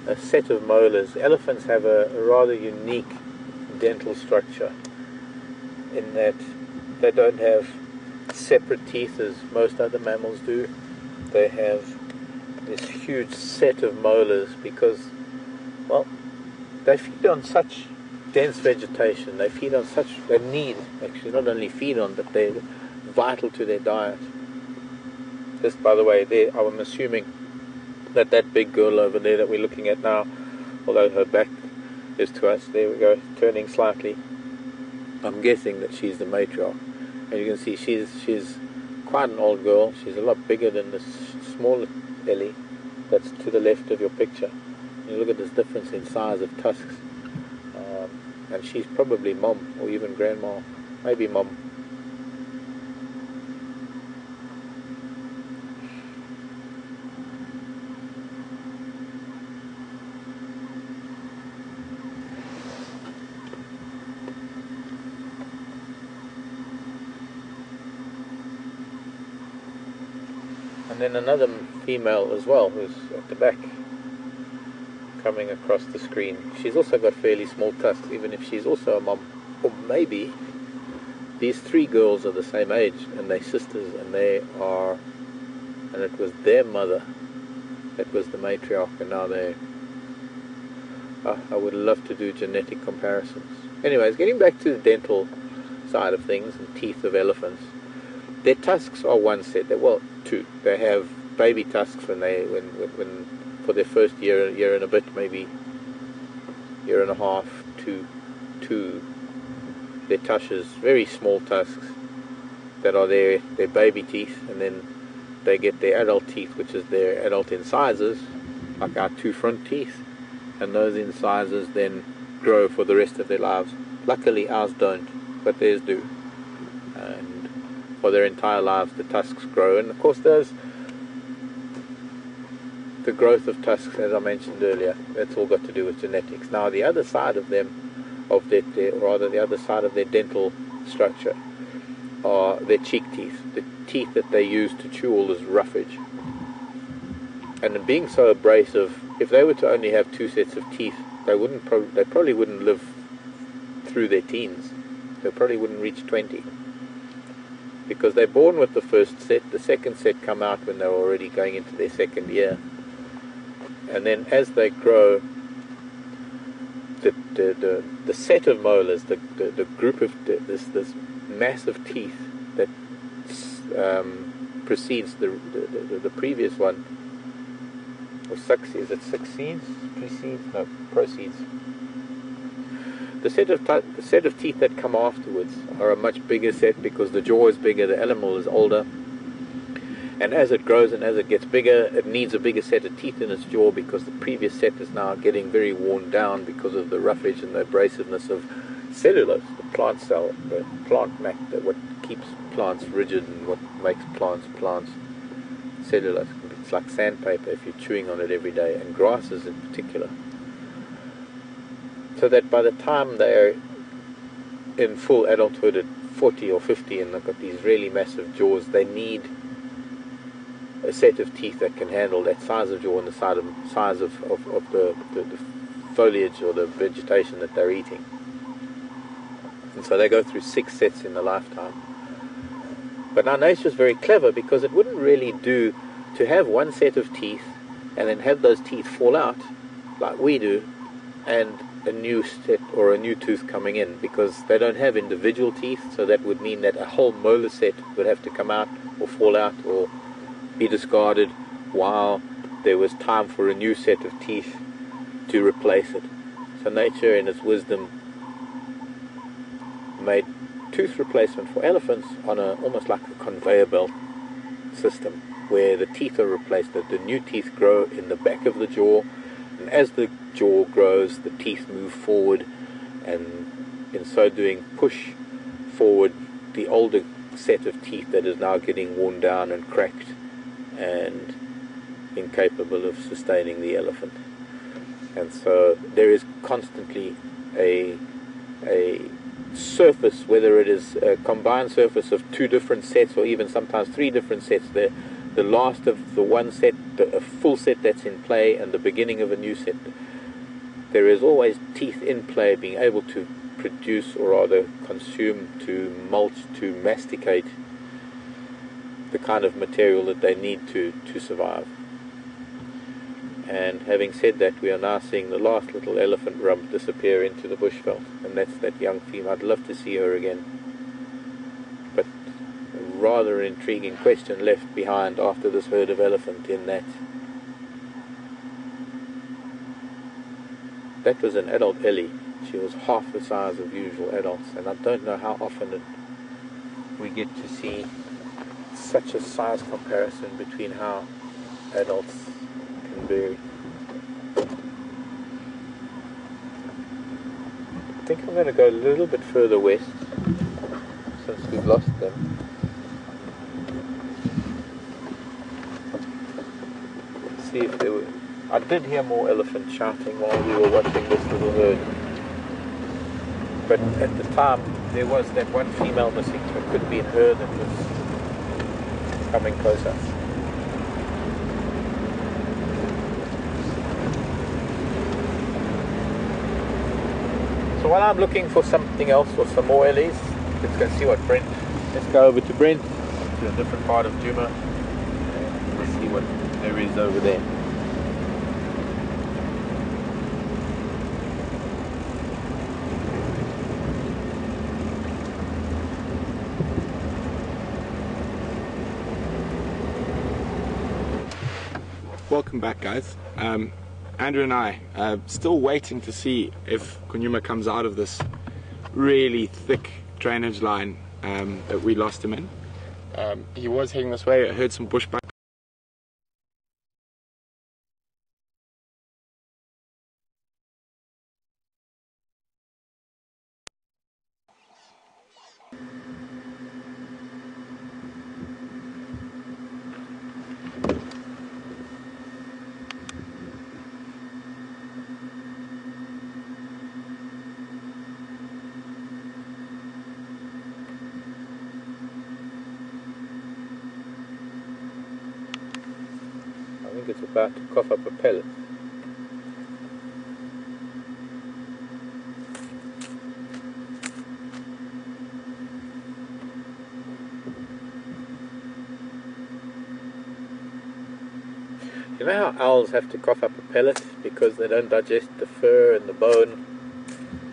[SPEAKER 2] A set of molars. Elephants have a rather unique dental structure in that they don't have separate teeth as most other mammals do. They have this huge set of molars because, well, they feed on such dense vegetation. They feed on such, they need, actually not only feed on, but they're vital to their diet. Just by the way, there, I'm assuming that big girl over there that we're looking at now, although her back is to us. There we go, turning slightly. I'm guessing that she's the matriarch. And you can see she's quite an old girl. She's a lot bigger than the smaller Ellie that's to the left of your picture. You look at this difference in size of tusks. And she's probably mom, or even grandma, maybe mom. And then another female as well, who's at the back, coming across the screen. She's also got fairly small tusks, even if she's also a mom. Or maybe these three girls are the same age, and they're sisters, and it was their mother that was the matriarch, and now they... I would love to do genetic comparisons. Anyways, getting back to the dental side of things and teeth of elephants, their tusks are one set. Well, two. They have baby tusks when for their first year and a bit, maybe year and a half to two. Their tushes, very small tusks that are their baby teeth, and then they get their adult teeth, which is their adult incisors, like our two front teeth, and those incisors then grow for the rest of their lives. Luckily ours don't, but theirs do. And for their entire lives the tusks grow, and of course the growth of tusks, as I mentioned earlier, that's all got to do with genetics. Now the other side of them, the other side of their dental structure, are their cheek teeth, the teeth that they use to chew all this roughage. And being so abrasive, if they were to only have two sets of teeth, they probably wouldn't live through their teens. They probably wouldn't reach 20. Because they're born with the first set, the second set come out when they're already going into their second year. And then as they grow, the set of molars, the group of this mass of teeth that precedes the previous one, or is it succeeds? Precedes? No, proceeds. The set of teeth that come afterwards are a much bigger set because the jaw is bigger, the animal is older, and as it grows and as it gets bigger, it needs a bigger set of teeth in its jaw because the previous set is now getting very worn down because of the roughage and the abrasiveness of cellulose, the plant cell, the plant what keeps plants rigid and what makes plants cellulose. It's like sandpaper if you're chewing on it every day, and grasses in particular. So that by the time they're in full adulthood at 40 or 50 and they've got these really massive jaws, they need a set of teeth that can handle that size of jaw and the size of the foliage or the vegetation that they're eating. And so they go through 6 sets in a lifetime. But now nature's very clever, because it wouldn't really do to have one set of teeth and then have those teeth fall out like we do, and a new set or a new tooth coming in, because they don't have individual teeth. So that would mean that a whole molar set would have to come out or fall out or be discarded while there was time for a new set of teeth to replace it. So nature in its wisdom made tooth replacement for elephants on almost like a conveyor belt system, where the teeth are replaced, that the new teeth grow in the back of the jaw, and as the jaw grows, the teeth move forward, and in so doing push forward the older set of teeth that is now getting worn down and cracked and incapable of sustaining the elephant. And so there is constantly a surface, whether it is a combined surface of 2 different sets or even sometimes 3 different sets, the last of the one set, a full set that's in play, and the beginning of a new set. There is always teeth in play being able to produce, or rather consume, to mulch, to masticate the kind of material that they need to survive. And having said that, we are now seeing the last little elephant rump disappear into the bushveld, and that's that young female. I'd love to see her again. But a rather intriguing question left behind after this herd of elephant, in that that was an adult ellie. She was half the size of usual adults, and I don't know how often we get to see such a size comparison between how adults can vary. I think I'm going to go a little bit further west since we've lost them. See if there were. I did hear more elephants shouting while we were watching this little herd. But at the time, there was that one female missing, so it could be her that was coming closer. So while I'm looking for something else or some more ellies, let's go see what Brent. Let's go over to Brent, to a different part of Djuma, and let's see what there is over there.
[SPEAKER 1] Welcome back, guys. Andrew and I are still waiting to see if Kunyuma comes out of this really thick drainage line that we lost him in. He was heading this way. I heard some bushbuck.
[SPEAKER 2] I think it's about to cough up a pellet. You know how owls have to cough up a pellet because they don't digest the fur and the bone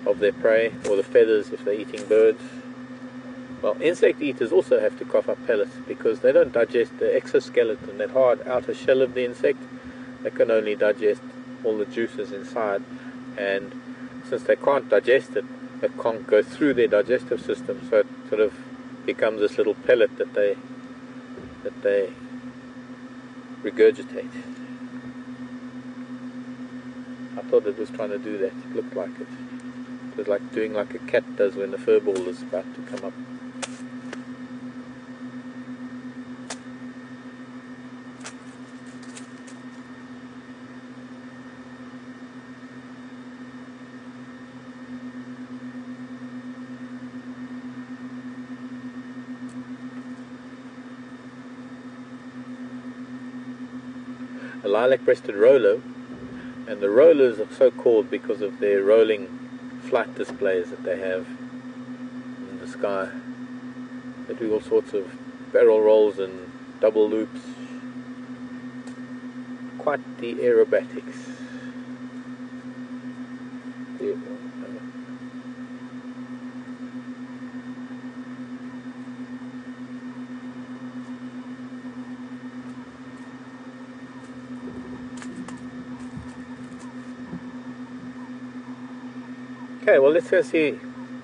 [SPEAKER 2] of their prey, or the feathers if they're eating birds? Well, insect eaters also have to cough up pellets because they don't digest the exoskeleton, that hard outer shell of the insect. They can only digest all the juices inside, and since they can't digest it, it can't go through their digestive system, so it sort of becomes this little pellet that they regurgitate. I thought it was trying to do that. It looked like it. It was like doing like a cat does when the furball is about to come up. A lilac-breasted rollo, and the rollers are so called because of their rolling flight displays that they have in the sky. They do all sorts of barrel rolls and double loops. Quite the aerobatics. Okay, well, let's go see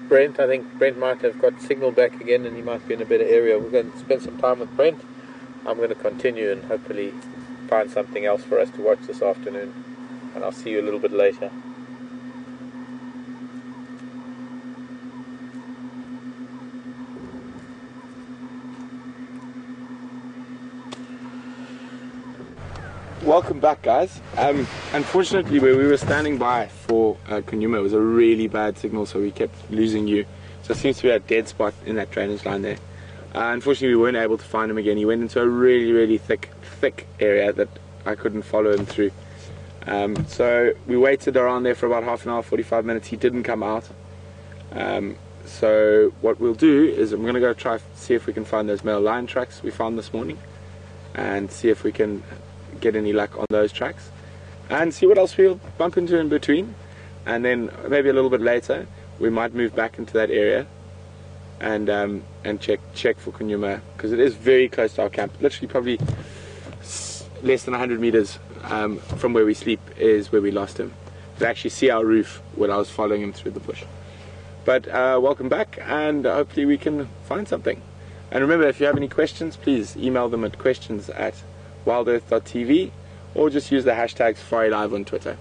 [SPEAKER 2] Brent. I think Brent might have got signal back again and he might be in a better area. We're going to spend some time with Brent. I'm going to continue and hopefully find something else for us to watch this afternoon. And I'll see you a little bit later.
[SPEAKER 1] Welcome back, guys. Unfortunately, where we were standing by for Kunyuma, it was a really bad signal, so we kept losing you. So it seems to be a dead spot in that drainage line there. Unfortunately, we weren't able to find him again. He went into a really thick area that I couldn't follow him through. So we waited around there for about half an hour, 45 minutes. He didn't come out. So what we'll do is I'm going to go try see if we can find those male lion tracks we found this morning, and see if we can get any luck on those tracks, and see what else we'll bump into in between. And then maybe a little bit later we might move back into that area and check for Kunyuma, because it is very close to our camp. Literally probably less than 100 meters from where we sleep is where we lost him. could actually see our roof when I was following him through the bush. But welcome back, and hopefully we can find something. And remember, if you have any questions, please email them at questions@WildEarthTV, or just use the hashtag SafariLive on Twitter.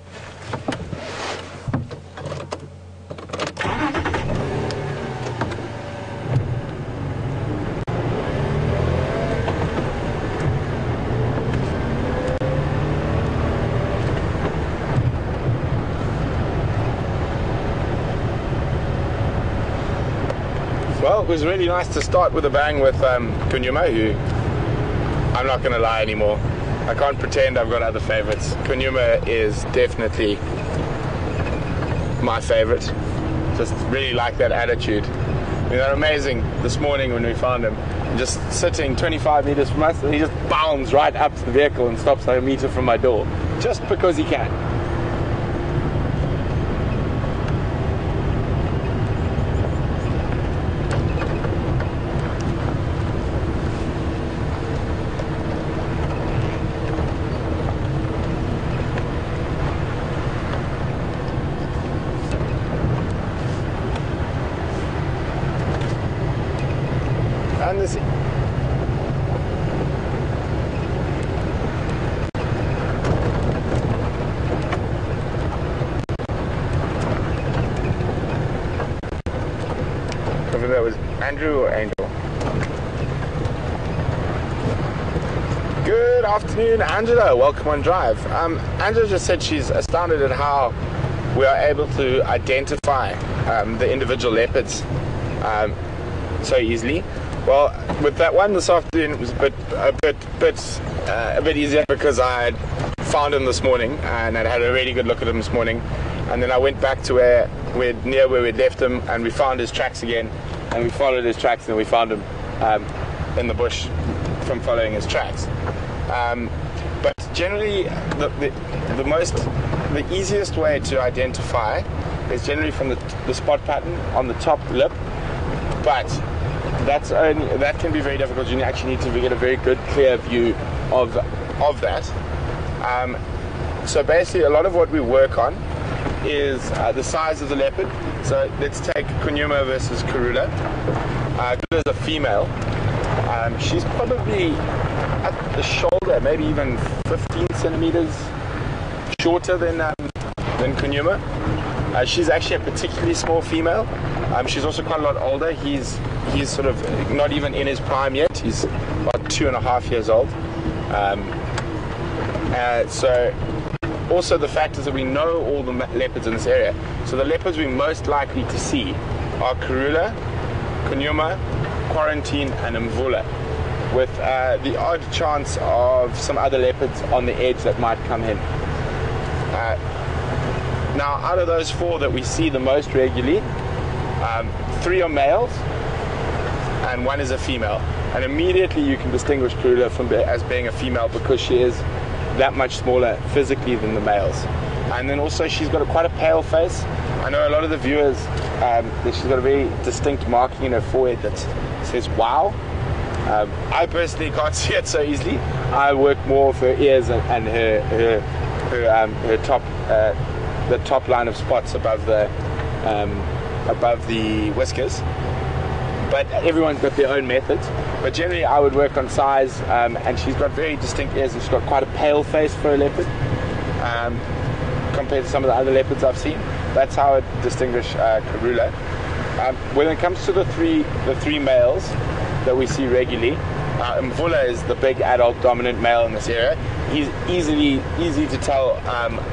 [SPEAKER 1] Well, it was really nice to start with a bang with Kunyuma, who, I'm not going to lie anymore, I can't pretend I've got other favorites. Kunyuma is definitely my favorite. Just really like that attitude. I mean, they're amazing this morning when we found him. Just sitting 25 meters from us, and he just bounds right up to the vehicle and stops like a meter from my door, just because he can. And this, whether that was Andrew or Angel. Good afternoon, Angela. Welcome on Drive. Angela just said she's astounded at how we are able to identify the individual leopards so easily. Well, with that one this afternoon, it was a bit easier because I had found him this morning and I'd had a really good look at him this morning, and then I went back to where we'd left him, and we found his tracks again, and we followed his tracks, and we found him in the bush from following his tracks. But generally, the easiest way to identify is generally from the spot pattern on the top lip, but that can be very difficult. You actually need to get a very good, clear view of that. So basically, a lot of what we work on is the size of the leopard. So let's take Kunyuma versus Karula. Karula is a female. She's probably at the shoulder, maybe even 15 centimeters shorter than Kunyuma. She's actually a particularly small female. She's also quite a lot older. He's sort of not even in his prime yet. He's about 2.5 years old. So also the fact is that we know all the leopards in this area. So the leopards we're most likely to see are Karula, Kunyuma, Quarantine, and Mvula, with the odd chance of some other leopards on the edge that might come in. Now, out of those 4 that we see the most regularly, 3 are males and 1 is a female. And immediately you can distinguish Karula as being a female because she is that much smaller physically than the males. And then also she's got quite a pale face. I know a lot of the viewers, that she's got a very distinct marking in her forehead that says wow. I personally can't see it so easily. I work more with her ears and her top, the top line of spots above the whiskers. But everyone's got their own methods. But generally I would work on size, and she's got very distinct ears, and she's got quite a pale face for a leopard, compared to some of the other leopards I've seen. That's how I would distinguish Karula. When it comes to the three males that we see regularly, Mvula is the big adult dominant male in this area. He's easy to tell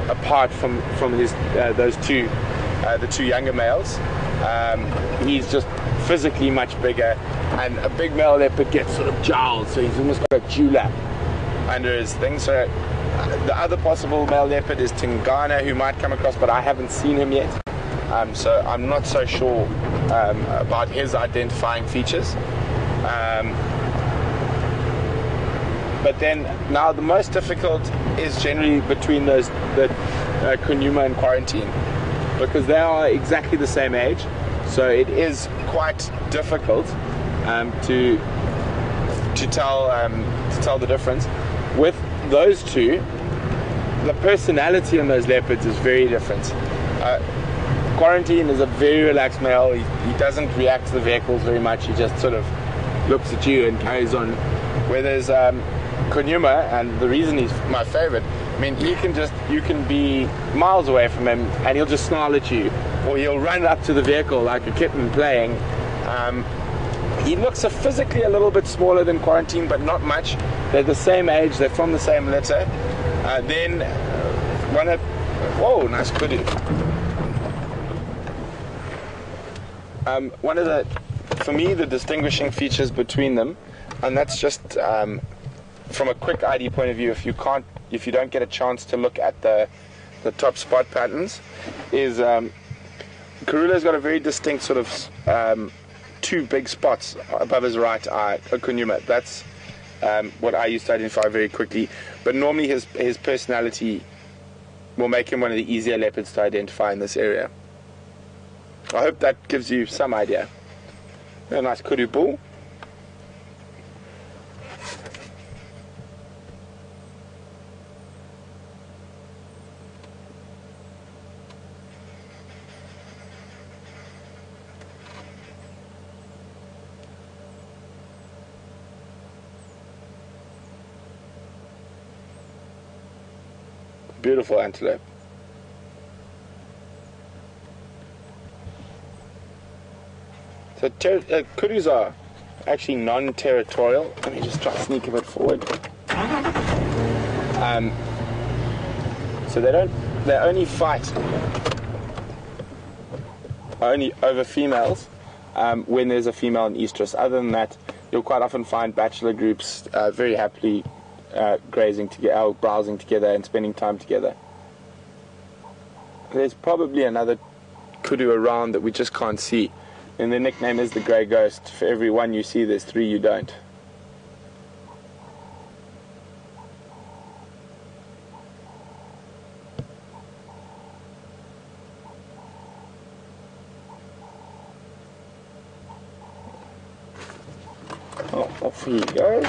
[SPEAKER 1] apart from his the two younger males. He's just physically much bigger, and a big male leopard gets sort of jowled, so he's almost got a dewlap under his thing. So the other possible male leopard is Tingana, who might come across, but I haven't seen him yet, so I'm not so sure about his identifying features. But then now the most difficult is generally between the Kunyuma and Quarantine, because they are exactly the same age, so it is quite difficult to tell the difference. With those two, the personality in those leopards is very different. Quarantine is a very relaxed male. He doesn't react to the vehicles very much. He just sort of looks at you and carries on. Whereas Kunyuma, and the reason he's my favorite, I mean, you can be miles away from him and he'll just snarl at you, or he'll run up to the vehicle like a kitten playing. He looks physically a little bit smaller than Quarantine, but not much. They're the same age, they're from the same litter. Whoa, nice kudu. One of for me, the distinguishing features between them, and that's just from a quick ID point of view, if you don't get a chance to look at the top spot patterns, is Karula's got a very distinct sort of two big spots above his right eye, Kunyuma. That's what I used to identify very quickly. But normally his personality will make him one of the easier leopards to identify in this area. I hope that gives you some idea. A nice kudu bull. Beautiful antelope. So kudus are actually non-territorial. Let me just try to sneak a bit forward. So they only fight only over females when there's a female in estrus. Other than that, you'll quite often find bachelor groups very happily grazing together, browsing together and spending time together. There's probably another kudu around that we just can't see, and the nickname is the grey ghost. For every one you see, there's 3 you don't. Oh, off he goes.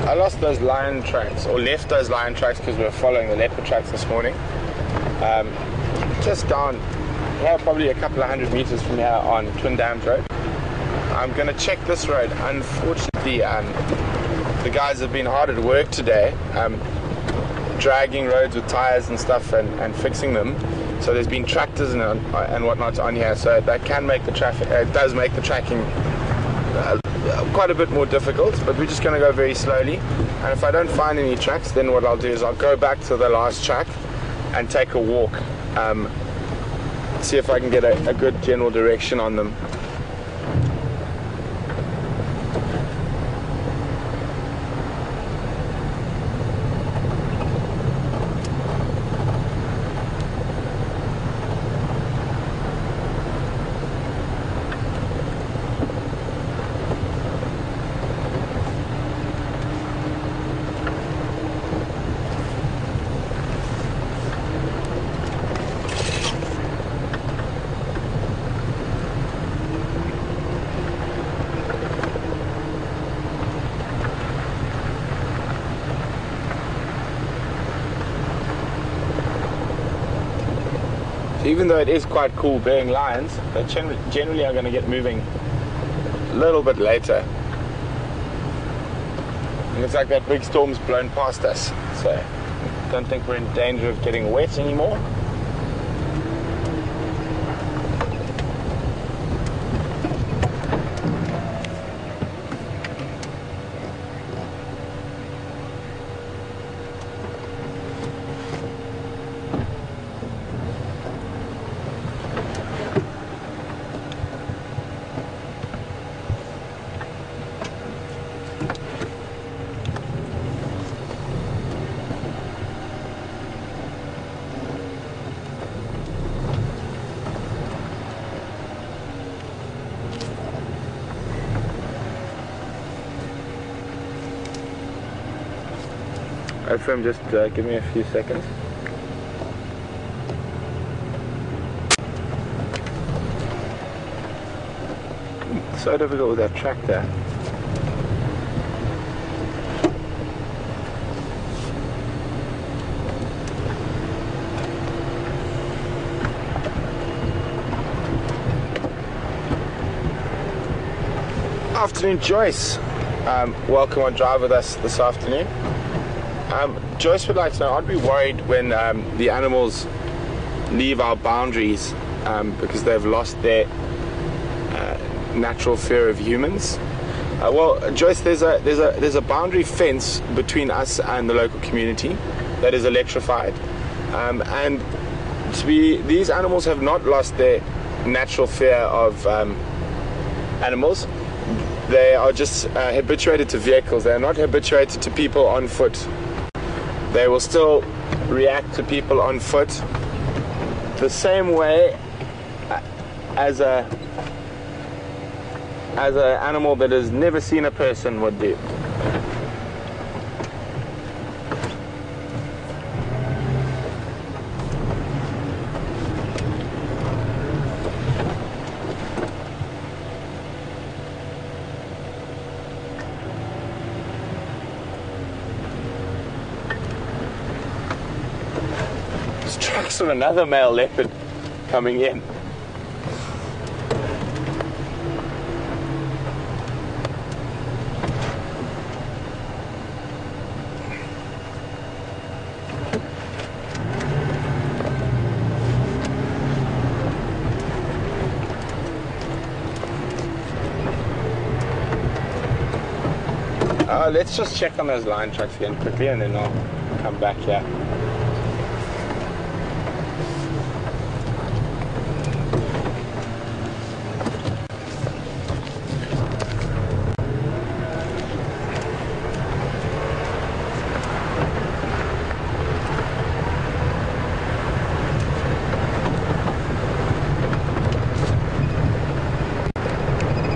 [SPEAKER 1] I lost those lion tracks, or left those lion tracks, because we were following the leopard tracks this morning. Just down here, probably a couple of 100 meters from here on Twin Dams Road. I'm going to check this road. Unfortunately, the guys have been hard at work today, dragging roads with tires and stuff and fixing them. So there's been tractors and whatnot on here, so that can make the traffic. It does make the tracking quite a bit more difficult, but we're just going to go very slowly. And if I don't find any tracks, then what I'll do is I'll go back to the last track and take a walk, see if I can get a good general direction on them. Even though it is quite cool being lions, they generally are going to get moving a little bit later. It looks like that big storm's blown past us, so I don't think we're in danger of getting wet anymore. Film, just give me a few seconds. So difficult with that tractor. Afternoon, Joyce. Welcome on Drive with us this afternoon. Joyce would like to know, I'd be worried when the animals leave our boundaries because they've lost their natural fear of humans. Well, Joyce, there's a boundary fence between us and the local community that is electrified, and these animals have not lost their natural fear of animals. They are just habituated to vehicles. They are not habituated to people on foot. They will still react to people on foot the same way as an animal that has never seen a person would do. There's tracks of another male leopard coming in. Let's just check on those line tracks again quickly and then I'll come back here.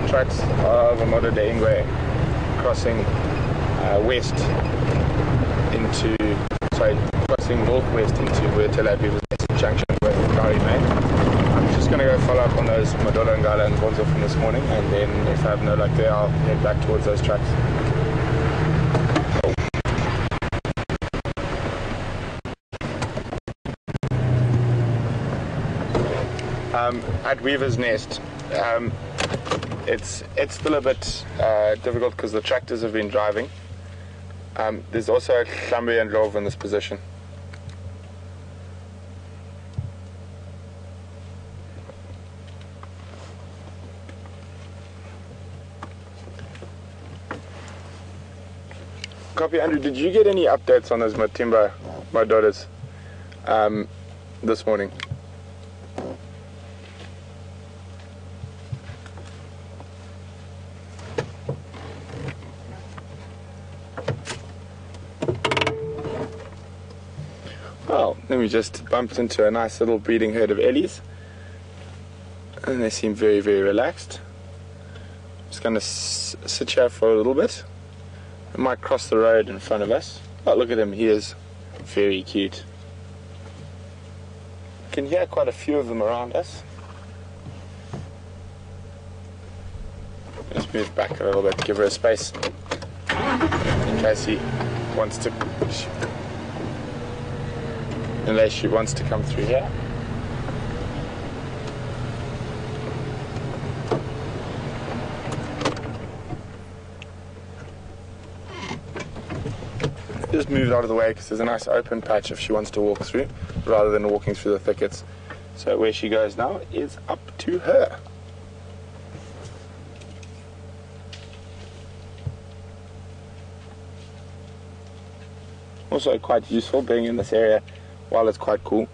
[SPEAKER 1] Tracks of a Motor de Ingwe crossing crossing northwest into where Tel Aviv Junction where Kari made. I'm just going to go follow up on those Madolo Ngala and Bonzo from this morning, and then if I have no luck there, I'll head back towards those tracks. At Weaver's Nest, it's still a bit difficult because the tractors have been driving. There's also a Hlambi and Love in this position. Copy, Andrew. Did you get any updates on those Matimba, my daughters, this morning? Well, then we just bumped into a nice little breeding herd of Ellies, and they seem very, very relaxed. Just going to sit here for a little bit. I might cross the road in front of us. Oh, look at him, he is very cute. You can hear quite a few of them around us. Let's move back a little bit, give her a space in case he wants to. Unless she wants to come through here. Just move out of the way because there's a nice open patch if she wants to walk through rather than walking through the thickets. So where she goes now is up to her. Also quite useful being in this area while it's quite cool.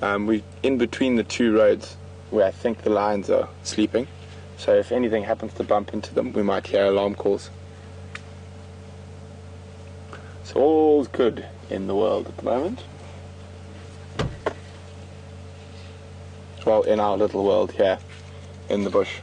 [SPEAKER 1] We're in between the two roads where I think the lions are sleeping. So if anything happens to bump into them, we might hear alarm calls. So all's good in the world at the moment. Well, in our little world here in the bush.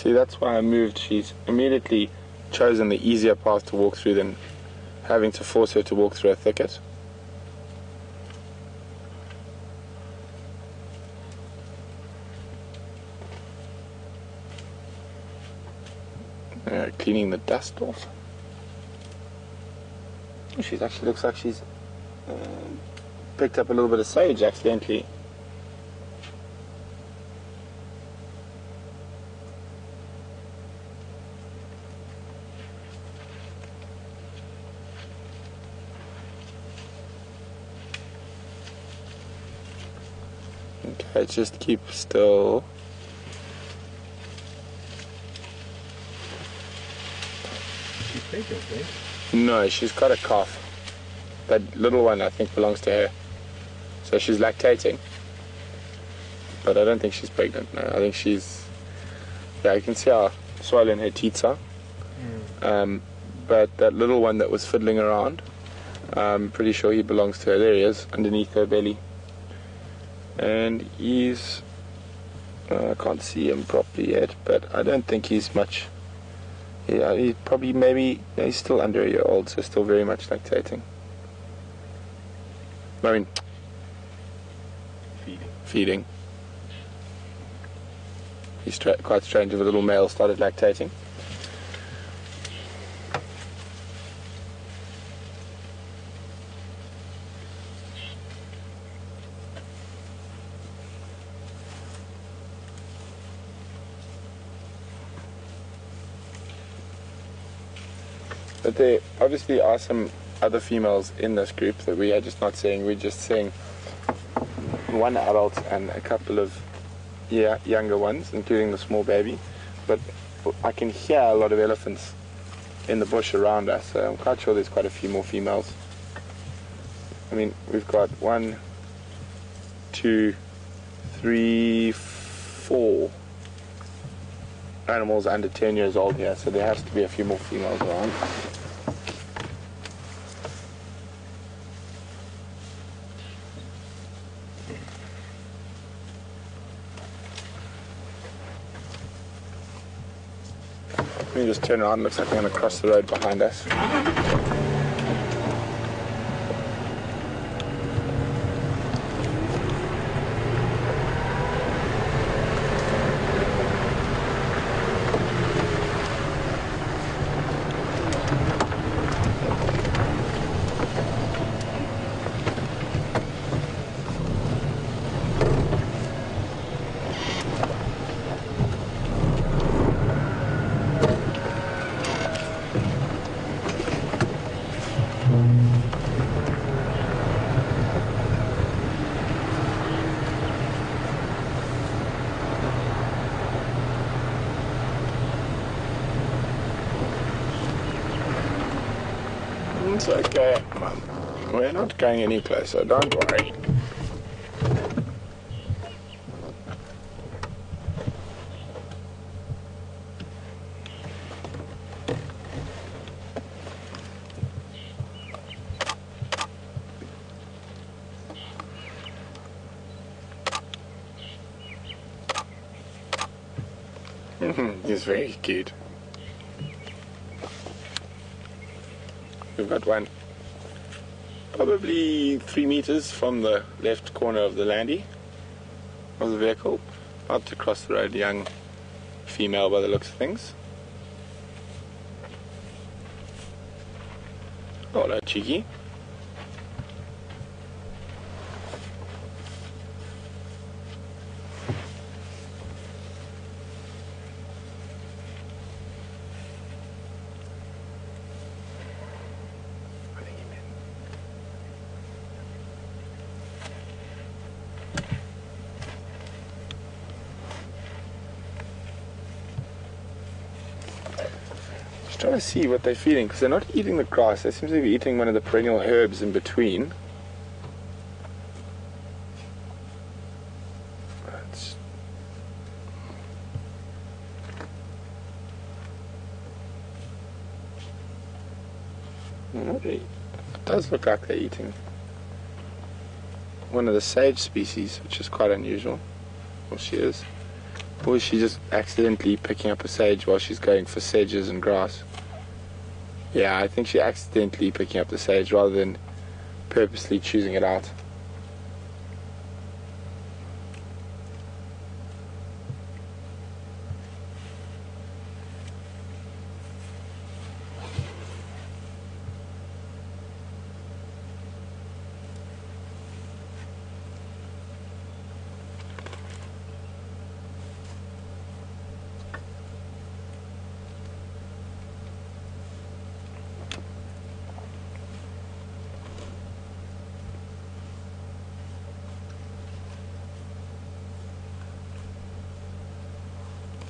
[SPEAKER 1] See, that's why I moved. She's immediately chosen the easier path to walk through than having to force her to walk through a thicket. Cleaning the dust off. She actually looks like she's picked up a little bit of sage accidentally. Okay, just keep still. No, she's got a calf. That little one I think belongs to her. So she's lactating. But I don't think she's pregnant, no. I think she's... Yeah, you can see how swollen her teats are. But that little one that was fiddling around, I'm pretty sure he belongs to her. There he is, underneath her belly. And he's... I can't see him properly yet, but I don't think he's much... Yeah, he's probably he's still under a year old, so still very much lactating. I mean, feeding. He's quite strange if a little male started lactating. But there obviously are some other females in this group that we are just not seeing. We're just seeing one adult and a couple of younger ones, including the small baby. But I can hear a lot of elephants in the bush around us, so I'm quite sure there's quite a few more females. I mean, we've got 1, 2, 3, 4 animals under 10 years old here, so there has to be a few more females around. Let me just turn around, looks like I'm going to cross the road behind us. It's okay, Mum. We're not going any closer, don't worry. He's very cute. We've got one probably 3 meters from the left corner of the landy of the vehicle, about to cross the road, young female by the looks of things. Hello, cheeky. Trying to see what they're feeding, because they're not eating the grass. They seem to be eating one of the perennial herbs in between. It does look like they're eating one of the sage species, which is quite unusual. Well, she is. Or is she just accidentally picking up a sage while she's going for sedges and grass? Yeah, I think she's accidentally picking up the sage rather than purposely choosing it out.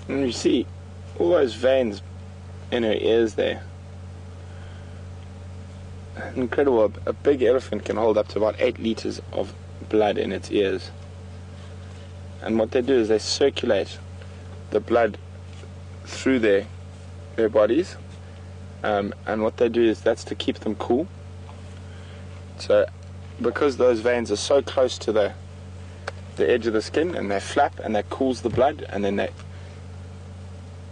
[SPEAKER 1] And you see all those veins in her ears there. Incredible. A big elephant can hold up to about 8 liters of blood in its ears. And what they do is they circulate the blood through their bodies. And what they do is that's to keep them cool. So because those veins are so close to the edge of the skin, and they flap and that cools the blood, and then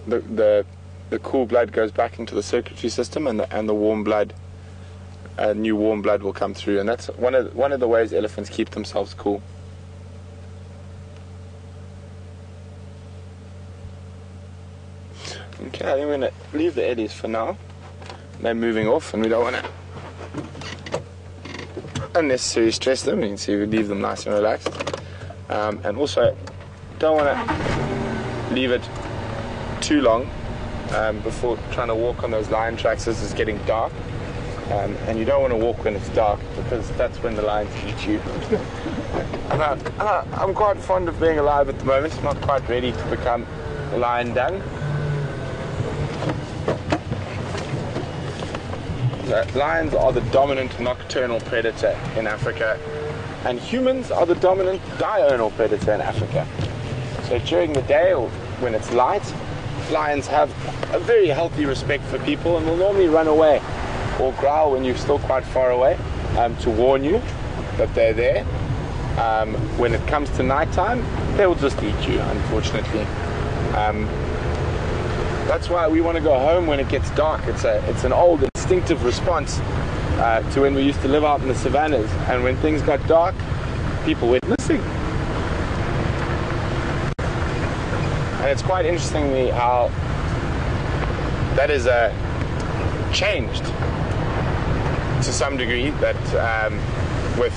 [SPEAKER 1] the cool blood goes back into the circulatory system, and the warm blood, new warm blood will come through, and that's one of the ways elephants keep themselves cool. Okay, I think we're going to leave the eddies for now. They're moving off, and we don't want to unnecessarily stress them. You can see we leave them nice and relaxed, and also don't want to leave it too long before trying to walk on those lion tracks as it's getting dark, and you don't want to walk when it's dark because that's when the lions eat you. And I'm quite fond of being alive at the moment. I'm not quite ready to become a lion dung. So lions are the dominant nocturnal predator in Africa, and humans are the dominant diurnal predator in Africa. So during the day or when it's light, lions have a very healthy respect for people and will normally run away or growl when you're still quite far away to warn you that they're there. When it comes to nighttime, they will just eat you, unfortunately. That's why we want to go home when it gets dark. It's an old instinctive response to when we used to live out in the savannas, and when things got dark, people went missing. And it's quite interestingly how that is changed to some degree, that with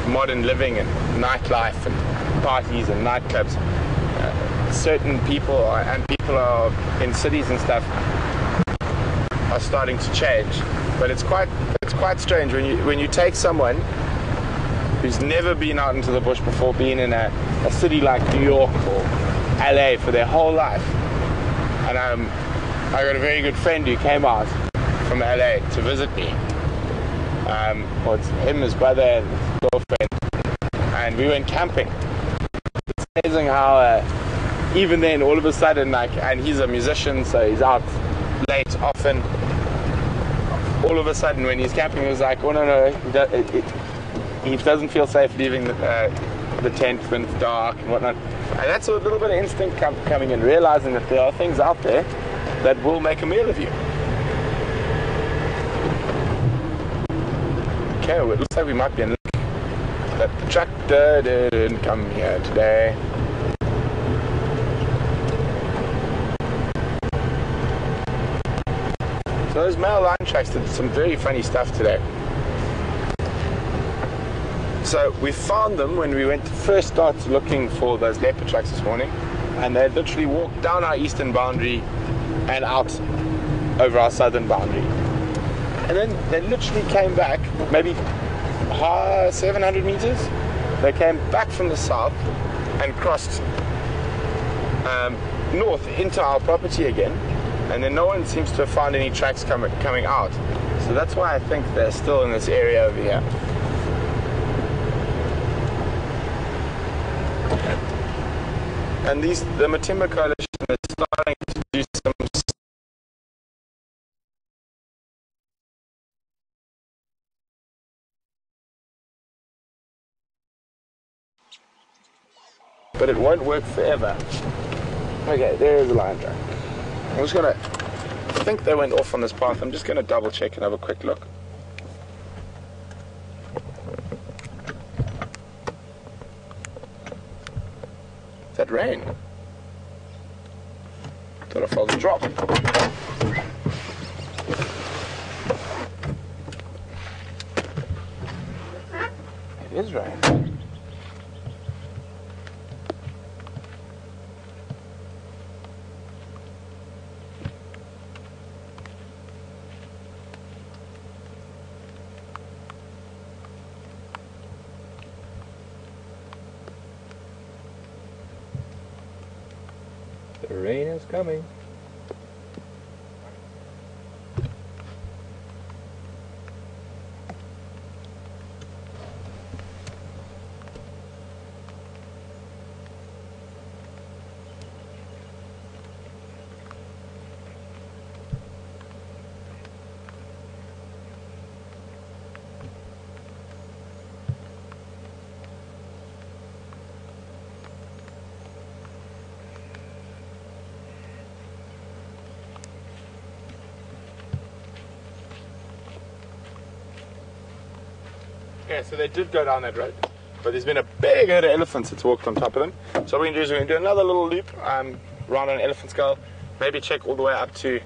[SPEAKER 1] modern living and nightlife and parties and nightclubs, certain people are in cities and stuff are starting to change. But it's quite strange when you take someone who's never been out into the bush before, being in a city like New York or LA for their whole life. And I got a very good friend who came out from LA to visit me. Well, it's him, his brother, and his girlfriend, and we went camping. It's amazing how even then, all of a sudden, and he's a musician, so he's out late often. All of a sudden, when he's camping, he was like, "Oh no, he doesn't feel safe leaving the tent when it's dark and whatnot." And that's a little bit of instinct coming in, realizing that there are things out there that will make a meal of you. Okay, well, it looks like we might be in luck that the tractor didn't come here today. So those male lion tracks did some very funny stuff today. So we found them when we went to first start looking for those leopard tracks this morning, and they literally walked down our eastern boundary and out over our southern boundary. And then they literally came back, maybe 700 meters. They came back from the south and crossed north into our property again. And then no one seems to have found any tracks coming out. So that's why I think they're still in this area over here. And the Matimba Coalition is starting to do some. But it won't work forever. Okay, there's the lion track. I'm just gonna, I think they went off on this path. I'm just gonna double check and have a quick look. Is that rain? Thought I felt a drop. It is rain.
[SPEAKER 2] The rain is coming.
[SPEAKER 1] Yeah, so they did go down that road, but there's been a big herd of elephants that's walked on top of them. So what we're going to do is we're going to do another little loop around an elephant skull, maybe check all the way up to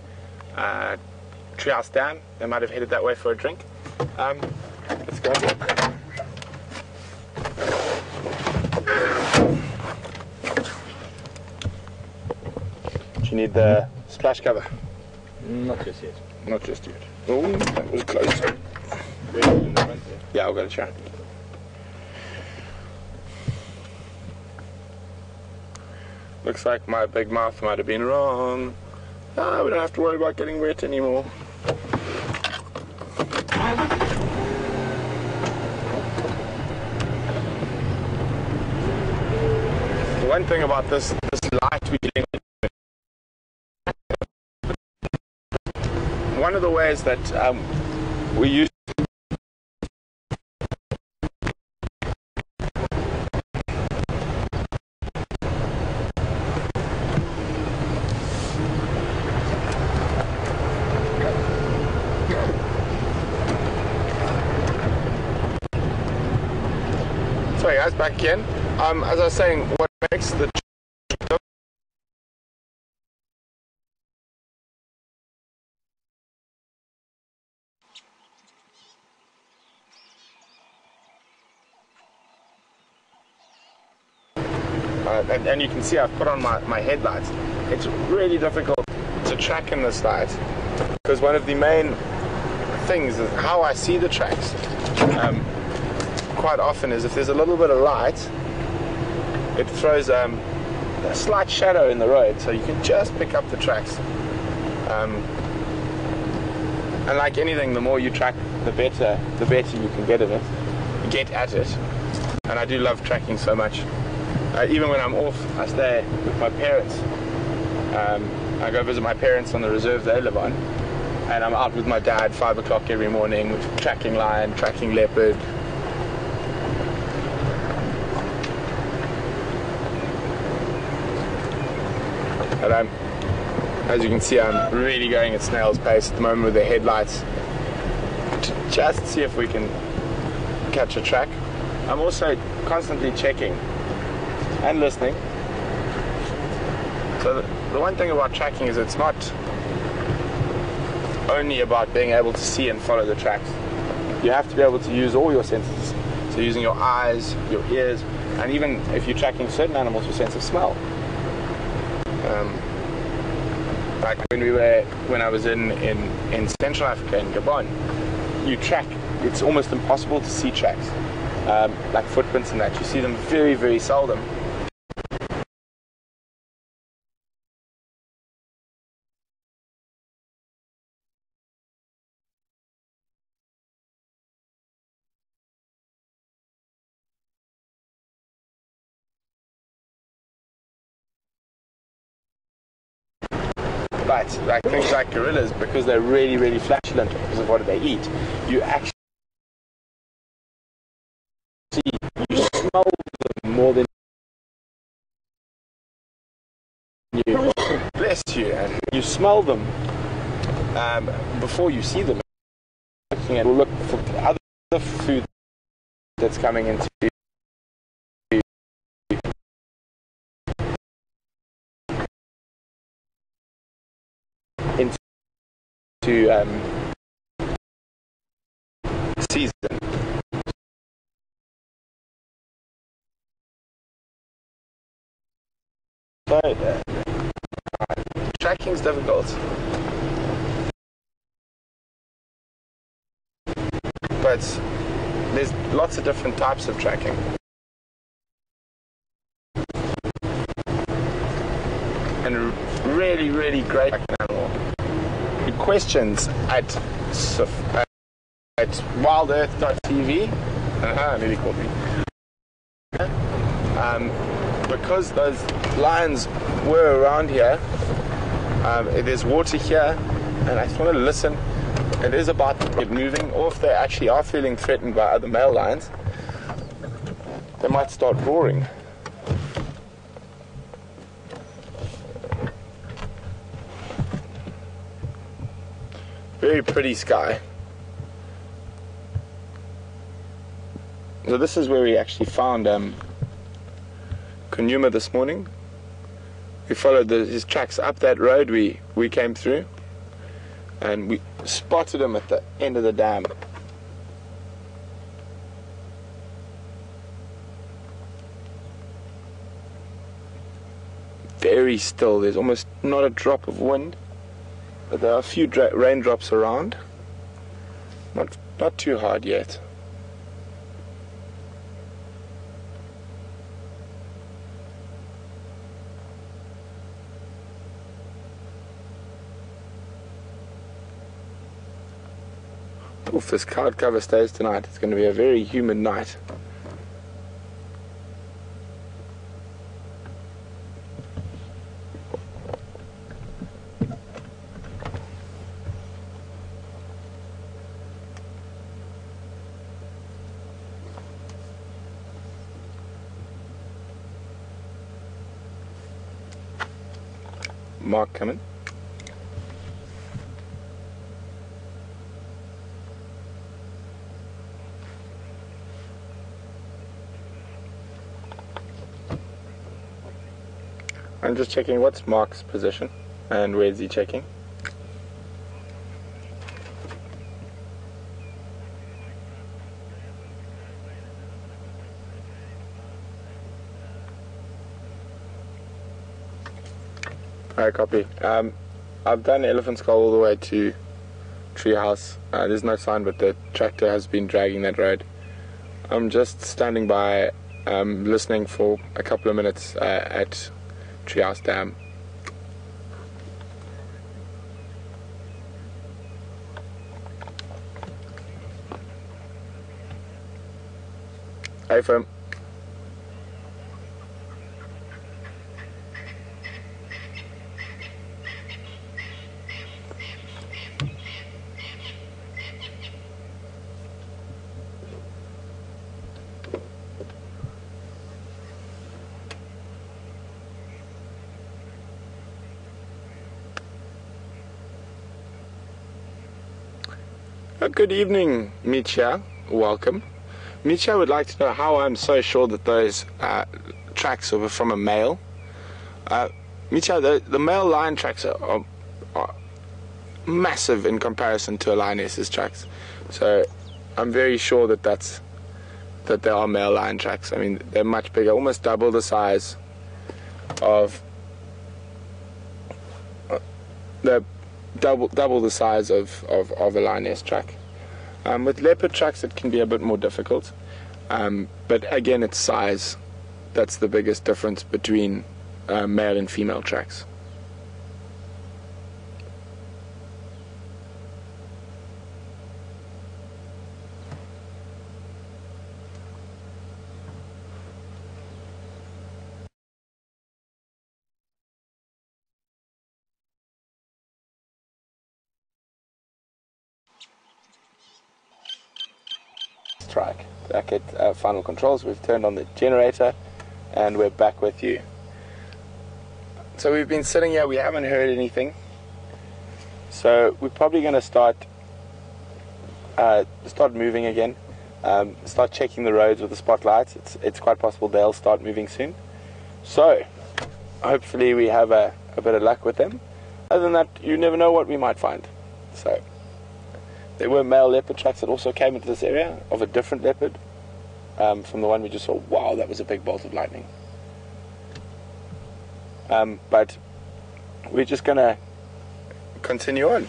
[SPEAKER 1] Treehouse Dam. They might have headed that way for a drink. Let's go. Do you need the splash cover?
[SPEAKER 2] Not just yet.
[SPEAKER 1] Not just yet. Oh, that was close. Yeah, I'll go to chat. Looks like my big mouth might have been wrong. Ah, we don't have to worry about getting wet anymore. The one thing about this light we're dealing with, one of the ways that we use sorry guys, back again. As I was saying, what makes the and you can see I've put on my headlights. It's really difficult to track in this light because one of the main things is how I see the tracks. Quite often is if there's a little bit of light, it throws a slight shadow in the road, so you can just pick up the tracks. And like anything, the more you track, the better you can get at it. And I do love tracking so much. Even when I'm off, I stay with my parents. I go visit my parents on the reserve they live on, and I'm out with my dad 5 o'clock every morning, tracking lion, tracking leopard. And as you can see, I'm really going at snail's pace at the moment with the headlights to just see if we can catch a track. I'm also constantly checking and listening. So the one thing about tracking is it's not only about being able to see and follow the tracks. You have to be able to use all your senses. So using your eyes, your ears, and even if you're tracking certain animals, your sense of smell. Like when I was in Central Africa, in Gabon, you track, it's almost impossible to see tracks, like footprints and that. You see them very, very seldom. But like things like gorillas, because they're really, really flatulent because of what they eat, you actually you smell them more than you bless you, and you smell them before you see them. And we'll look for other food that's coming into season. So tracking's difficult, but there's lots of different types of tracking. And really, really great animal. Questions at WildEarthTV. Nearly called me. Because those lions were around here, there's water here, and I just want to listen. It is about to get moving, or if they actually are feeling threatened by other male lions, they might start roaring. Very pretty sky. So this is where we actually found Kunyuma this morning. We followed his tracks up that road we came through, and we spotted him at the end of the dam. Very still, there's almost not a drop of wind. But there are a few raindrops around. Not too hard yet. If this cloud cover stays tonight, it's going to be a very humid night. Mark coming. I'm just checking what's Mark's position and where is he checking. Alright, copy. I've done Elephant Skull all the way to Treehouse. There's no sign, but the tractor has been dragging that road. I'm just standing by, listening for a couple of minutes at Treehouse Dam. Hey, firm. Good evening, Micha. Welcome. Micha would like to know how I'm so sure that those tracks are from a male. Micha, the male lion tracks are massive in comparison to a lioness's tracks. So I'm very sure that they are male lion tracks. I mean, they're much bigger, almost double the size of double the size of a lioness track. With leopard tracks it can be a bit more difficult, but again it's size that's the biggest difference between male and female tracks. Track back at final controls. We've turned on the generator and we're back with you. So we've been sitting here, we haven't heard anything. So we're probably going to start moving again. Start checking the roads with the spotlights. It's quite possible they'll start moving soon. So hopefully we have a bit of luck with them. Other than that, you never know what we might find. So there were male leopard tracks that also came into this area of a different leopard from the one we just saw. Wow, that was a big bolt of lightning. But we're just going to continue on.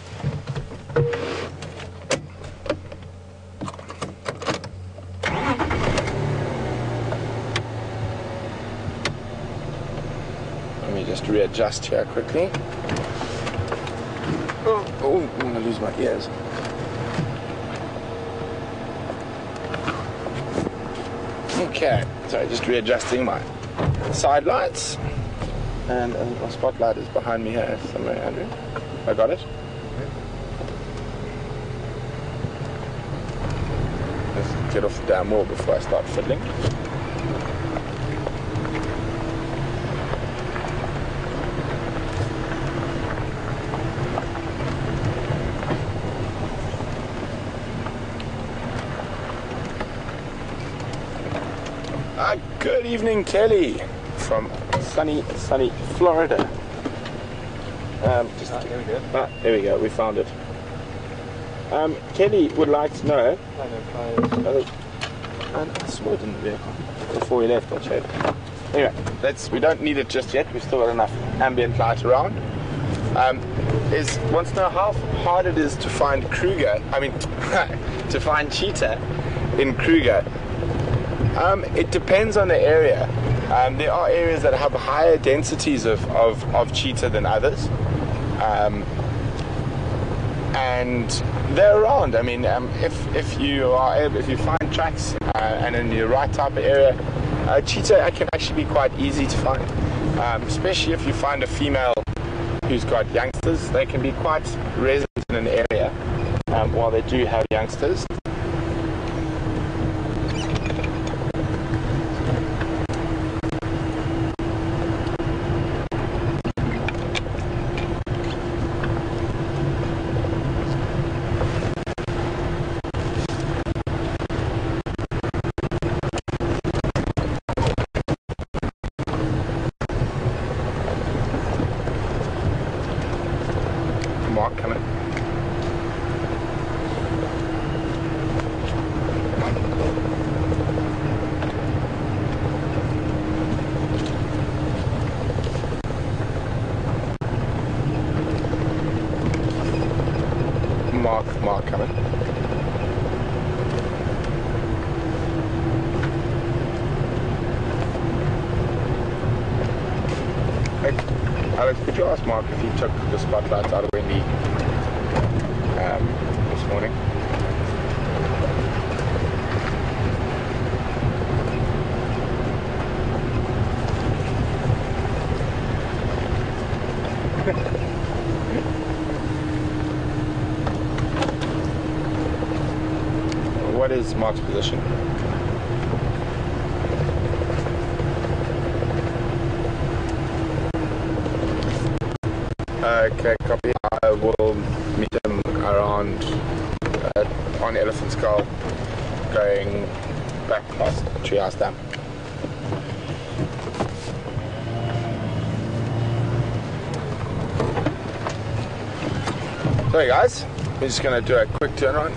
[SPEAKER 1] Let me just readjust here quickly. Oh, I'm going to lose my ears. Okay, sorry, just readjusting my side lights. And my spotlight is behind me here somewhere, Andrew. I got it? Let's get off the damn wall before I start fiddling. Good evening, Kelly, from sunny Florida. There we go, we found it. Kelly would like to know. I saw it in the vehicle before we left. I'll show it. Anyway, we don't need it just yet. We've still got enough ambient light around. Wants to know how hard it is to find Kruger. To find cheetah in Kruger. It depends on the area. There are areas that have higher densities of cheetah than others, and they're around. If you find tracks and in the right type of area, cheetah can actually be quite easy to find, especially if you find a female who's got youngsters. They can be quite resident in an area while they do have youngsters. Mark coming. Mark coming. Hey, Alex, could you ask Mark if he took the spotlights out of Wendy this morning? What is Mark's position? Okay, copy. I will meet him around on Elephant Skull, going back past Treehouse Dam. So guys, we're just going to do a quick turnaround.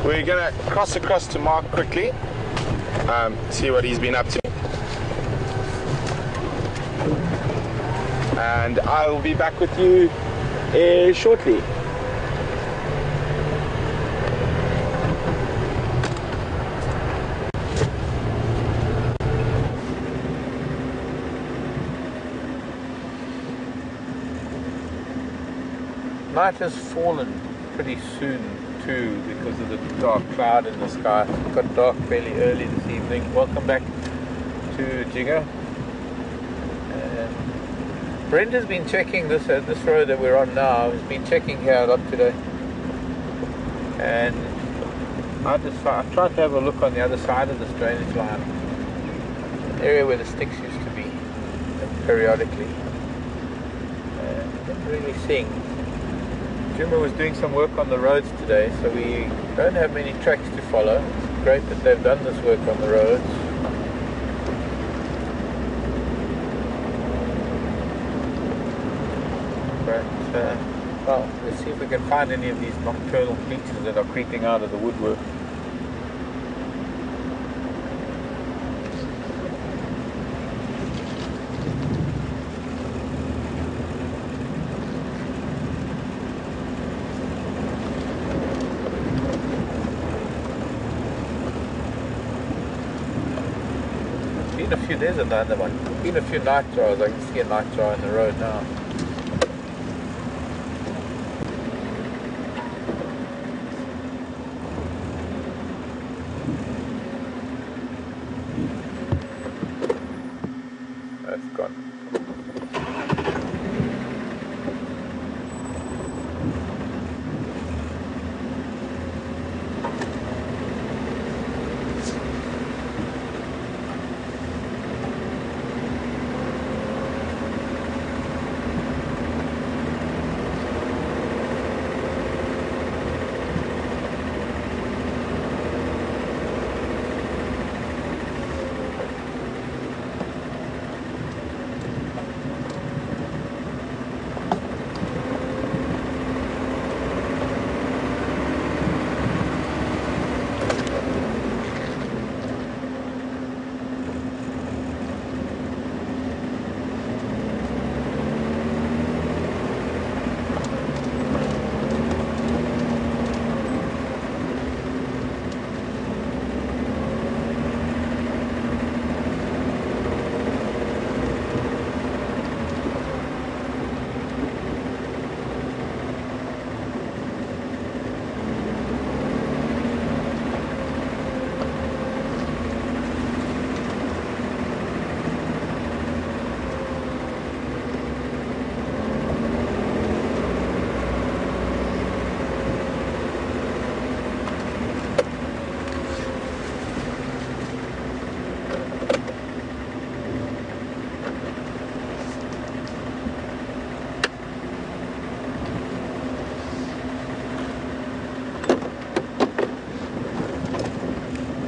[SPEAKER 1] We're going to cross across to Mark quickly, see what he's been up to. And I will be back with you shortly.
[SPEAKER 2] Night has fallen pretty soon too because of the dark cloud in the sky. It got dark fairly early this evening. Welcome back to Djuma. Brent has been checking this road that we're on now. He's been checking here a lot today, and I tried to have a look on the other side of this drainage line, the area where the sticks used to be. periodically. Didn't really sing. Djuma was doing some work on the roads today, so we don't have many tracks to follow. It's great that they've done this work on the roads. But, well, let's see if we can find any of these nocturnal creatures that are creeping out of the woodwork. There's another one. Been a few nightjars. I can see a nightjar in the road now. That's gone.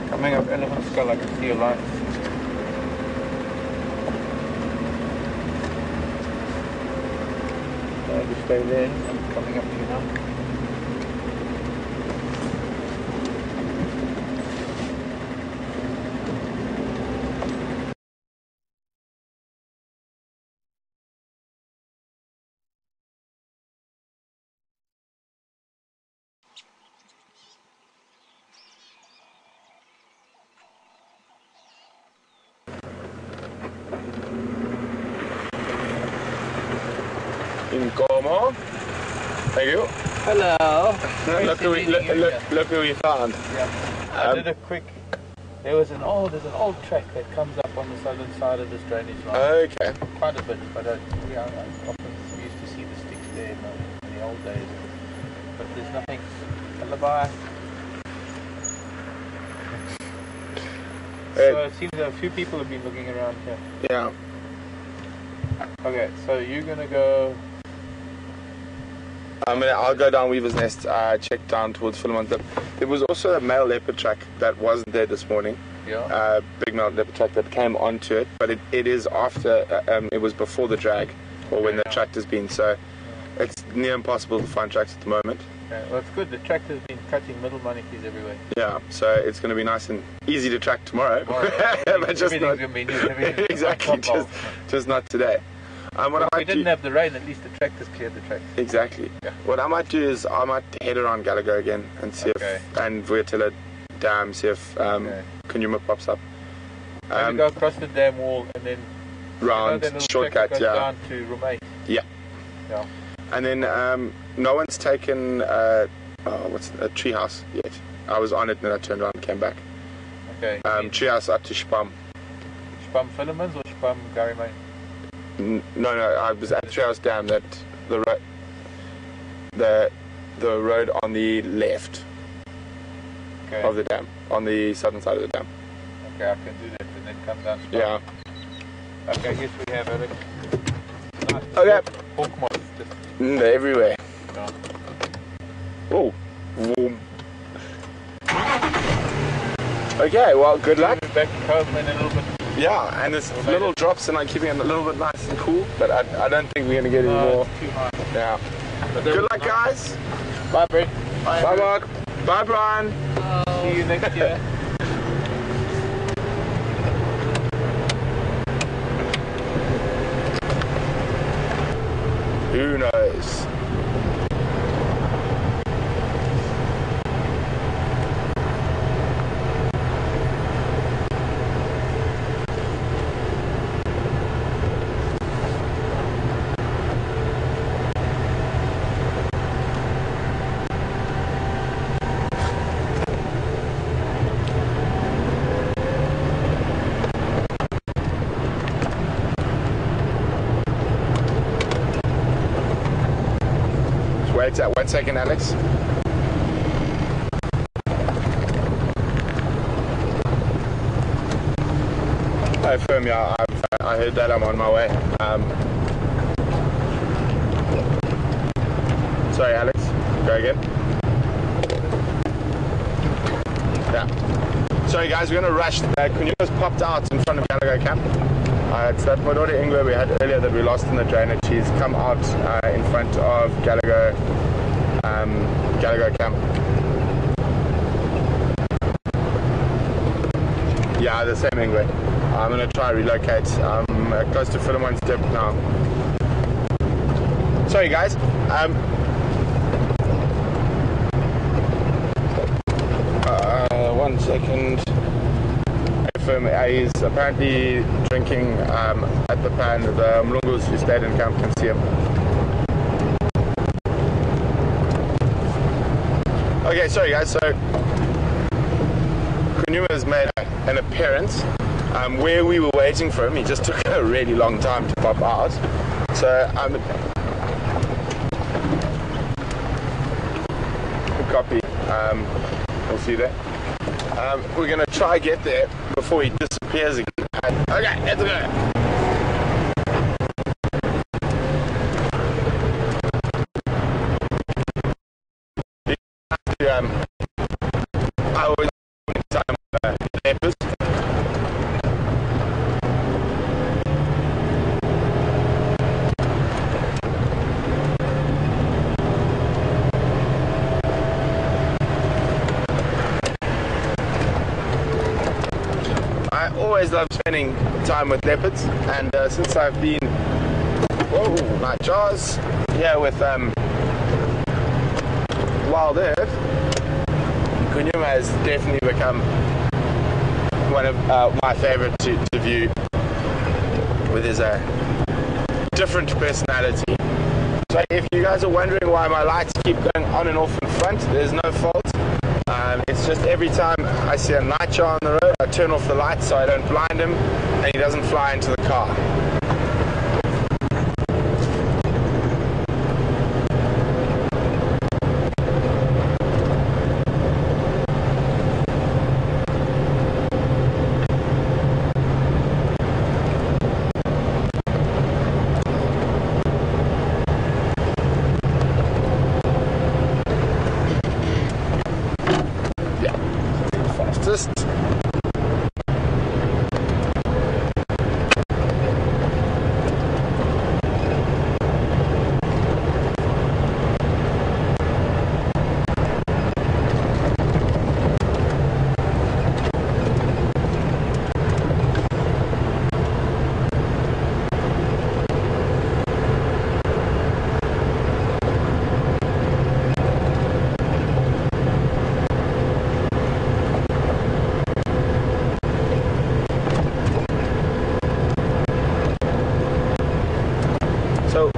[SPEAKER 2] Coming up Elephant Skull, I can see your lights. Just stay there. I'm coming up to you now.
[SPEAKER 1] Inkomo. Thank you.
[SPEAKER 2] Hello.
[SPEAKER 1] Look who we found.
[SPEAKER 2] Yeah. I did a quick. There's an old track that comes up on the southern side of this drainage line.
[SPEAKER 1] Okay.
[SPEAKER 2] Quite a bit, but I often used to see the sticks there in the old days. But there's nothing. Alibi. So it seems that a few people have been looking around here.
[SPEAKER 1] Yeah.
[SPEAKER 2] Okay, so you're gonna go.
[SPEAKER 1] I'll go down Weaver's Nest, check down towards Philemon. There was also a male leopard track that wasn't there this morning.
[SPEAKER 2] Yeah.
[SPEAKER 1] Big male leopard track that came onto it, but it is after, it was before the drag, or when the tractor's been, so it's near impossible to find tracks at the moment.
[SPEAKER 2] Okay, well it's good, the tractor's been cutting middle monkeys everywhere.
[SPEAKER 1] Yeah, so it's going to be nice and easy to track tomorrow. But just not, exactly, just not today.
[SPEAKER 2] If we didn't have the rain, at least the tractors cleared the tracks.
[SPEAKER 1] Exactly. Yeah. What I might do is I might head around Gallagher again and see if, and Vuatila Dam, see if Kunyuma pops up.
[SPEAKER 2] Maybe go across the dam wall and then
[SPEAKER 1] round, shortcut,
[SPEAKER 2] down to Rumate.
[SPEAKER 1] Yeah. And then no one's taken what's a treehouse yet. I was on it and then I turned around and came back.
[SPEAKER 2] Okay.
[SPEAKER 1] Treehouse up to Spam.
[SPEAKER 2] Spam Filamans or Spam Garimane?
[SPEAKER 1] No, I was at Treehouse Dam. That the road on the left of the dam, on the southern side of the dam.
[SPEAKER 2] Okay, I can do that and then come down.
[SPEAKER 1] Yeah.
[SPEAKER 2] Okay, yes we have, Alex. Nice.
[SPEAKER 1] Okay.
[SPEAKER 2] Hawk moths.
[SPEAKER 1] They're everywhere.
[SPEAKER 2] Yeah.
[SPEAKER 1] Oh. Warm. Okay, well, good luck.
[SPEAKER 2] Back home in a little bit.
[SPEAKER 1] Yeah, and there's little drops and I'm keeping it a little bit nice and cool, but I don't think we're going to get any more.
[SPEAKER 2] It's too high.
[SPEAKER 1] Yeah. Good luck, guys.
[SPEAKER 2] Bye, Brett.
[SPEAKER 1] Bye, Mark. Bye, Brian.
[SPEAKER 2] See you next year.
[SPEAKER 1] Who knows? Wait 1 second, Alex. Hi, firm, yeah, I heard that I'm on my way. Sorry, Alex. Go again. Yeah. Sorry, guys, we're going to rush. Kunyuma's popped out in front of Gallagher Camp. It's that Modori Ingler we had earlier that we lost in the drainage. She's come out in front of Gallagher Camp. Yeah, the same Ingler. I'm going to try relocate. I'm close to Philemon Step now. Sorry, guys. 1 second. He's apparently drinking at the pan. The Mlungus who stayed in camp can see him. Okay, sorry guys, so Kunyuma has made an appearance where we were waiting for him. He just took a really long time to pop out. So copy. We'll see there. We're going to try get there before he disappears again. Okay, let's go. I always time leopards. I always love spending time with leopards, and since I've been, my jaws, here with Wild Earth, Kunyuma has definitely become one of my favorite to view, with his different personality. So if you guys are wondering why my lights keep going on and off in front, there's no fault. It's just every time I see a nightjar on the road, I turn off the lights so I don't blind him and he doesn't fly into the car. Fastest. So,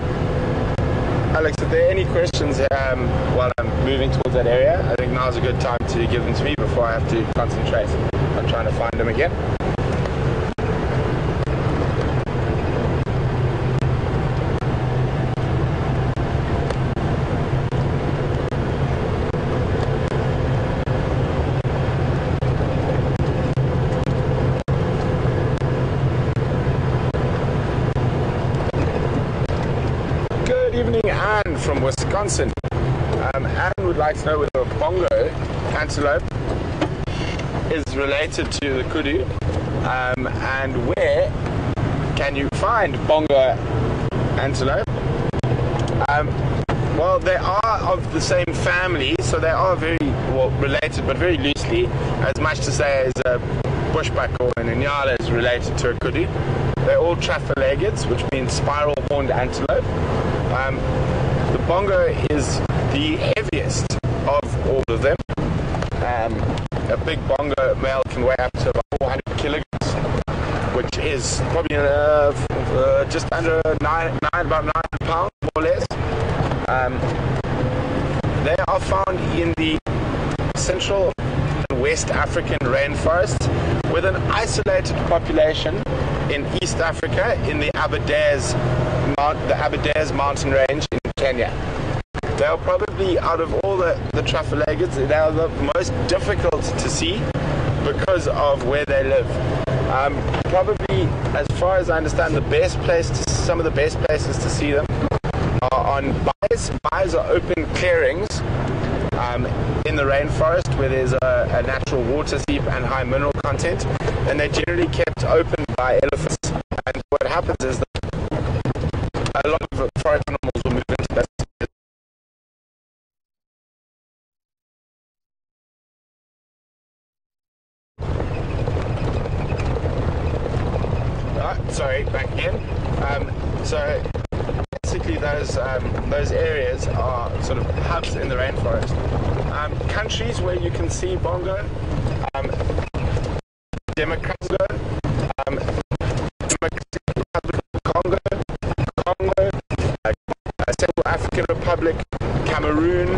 [SPEAKER 1] Alex, if there are any questions while I'm moving towards that area, I think now's a good time to give them to me before I have to concentrate on trying to find them again. Good evening, Anne from Wisconsin. Anne would like to know whether a bongo antelope is related to the kudu, and where can you find bongo antelope? Well, they are of the same family, so they are very well related, but very loosely, as much to say as a bushbuck or an inyala is related to a kudu. They're all traphalegid, which means spiral-horned antelope. The bongo is the heaviest of all of them. A big bongo male can weigh up to about 400 kilograms, which is probably just under about 9 pounds, more or less. They are found in the Central and West African rainforests, with an isolated population in East Africa in the Aberdares mountain range in Kenya. They are probably, out of all the traphalegid, they are the most difficult to see because of where they live. Probably, as far as I understand, some of the best places to see them are on bays. Bays are open clearings in the rainforest where there's a natural water seep and high mineral content, and they're generally kept open by elephants. And what happens is that a lot of forest animals will move into that. Sorry, back again. So basically those areas are sort of hubs in the rainforest. Countries where you can see bongo, Democratic Republic of Congo, Central African Republic, Cameroon.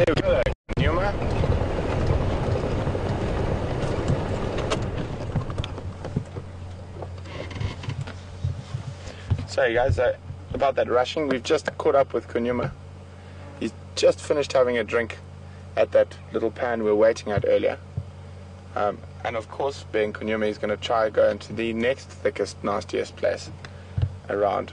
[SPEAKER 1] There we go, Kunyuma. Sorry guys, about that rushing, we've just caught up with Kunyuma. He's just finished having a drink at that little pan we were waiting at earlier. And of course, being Kunyuma, he's going to try go into the next thickest, nastiest place around.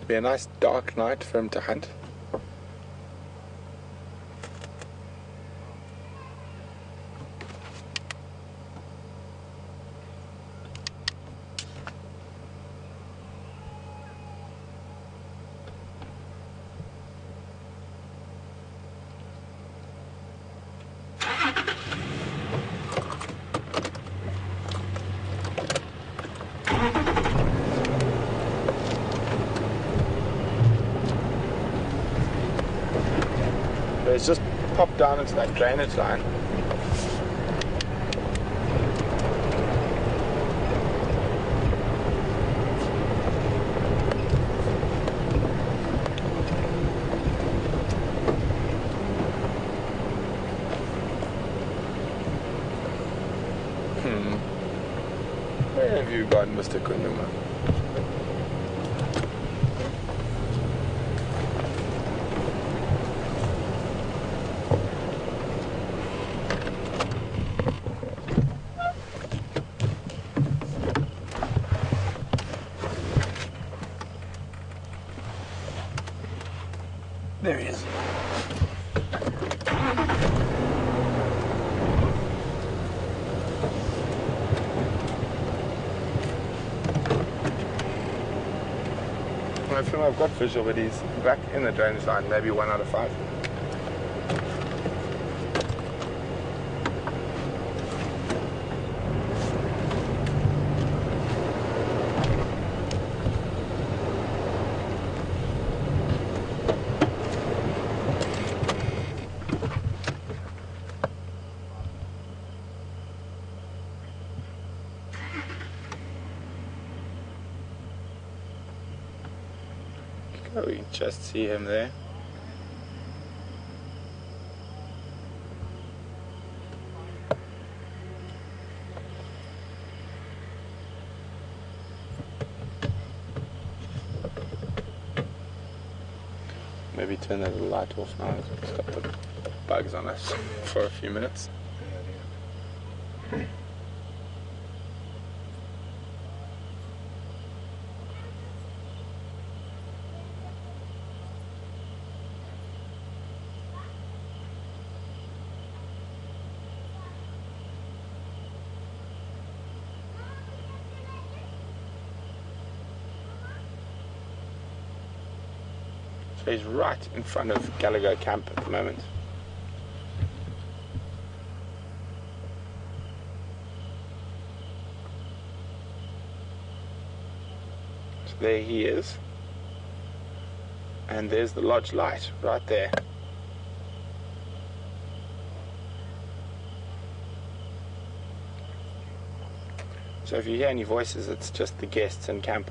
[SPEAKER 1] Be a nice dark night for him to hunt. So it's just popped down into that drainage line. Where have you gone, Mr. Kunyuma? There he is. I feel I've got visual, but he's back in the drainage line, maybe 1 out of 5. Oh, we can just see him there. Maybe turn that light off now. It's got the bugs on us for a few minutes. So he's right in front of Gallagher Camp at the moment. So there he is. And there's the lodge light right there. So if you hear any voices, it's just the guests in camp.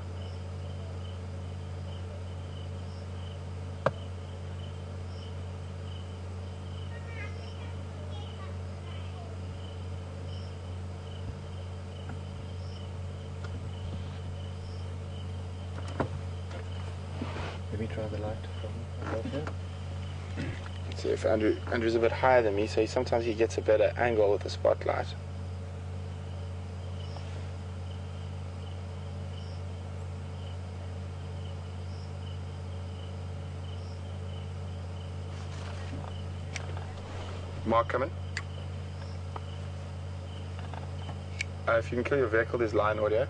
[SPEAKER 2] Let me try the light from above here.
[SPEAKER 1] Let's see if Andrew's a bit higher than me, so sometimes he gets a better angle with the spotlight. Mark, come in. If you can kill your vehicle, there's line audio.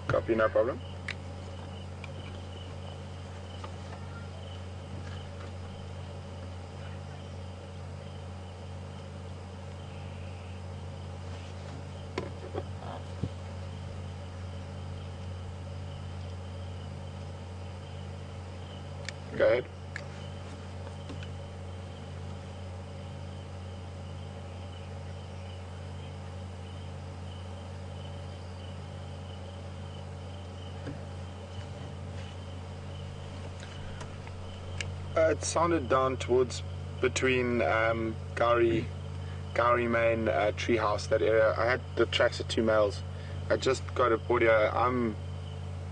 [SPEAKER 1] Copy, no problem. Go ahead. It sounded down towards between Gowrie Main Treehouse, that area. I had the tracks of 2 males. I just got an audio. I'm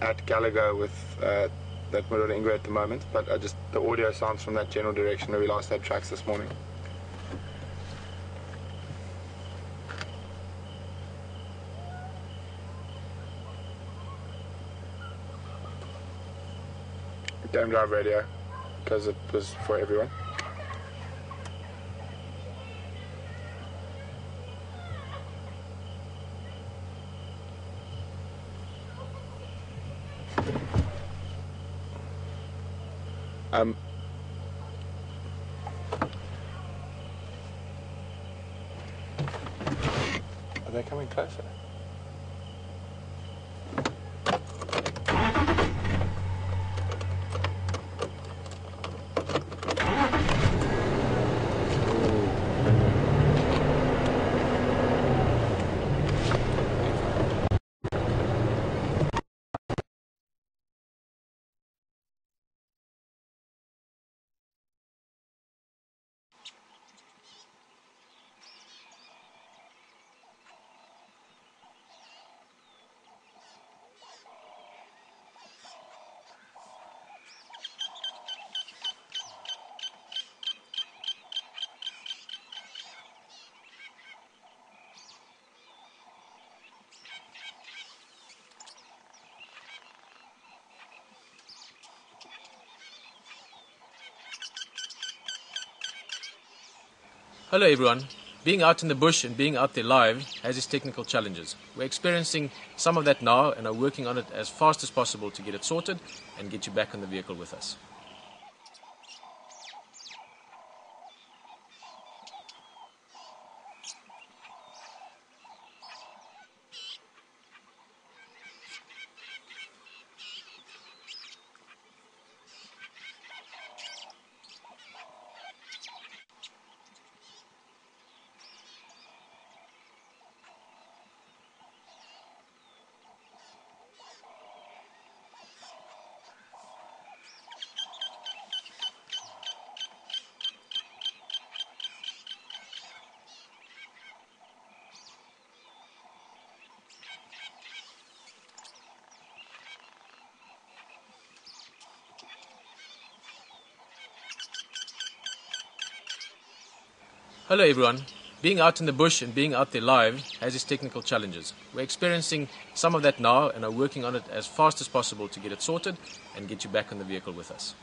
[SPEAKER 1] at Gallagher with that Murder Ingrid at the moment, but the audio sounds from that general direction where we last had tracks this morning. Don't drive radio, because it was for everyone. Are they coming closer?
[SPEAKER 3] Hello everyone. Being out in the bush and being out there live has its technical challenges. We're experiencing some of that now and are working on it as fast as possible to get it sorted and get you back on the vehicle with us. Hello everyone. Being out in the bush and being out there live has its technical challenges. We're experiencing some of that now and are working on it as fast as possible to get it sorted and get you back on the vehicle with us.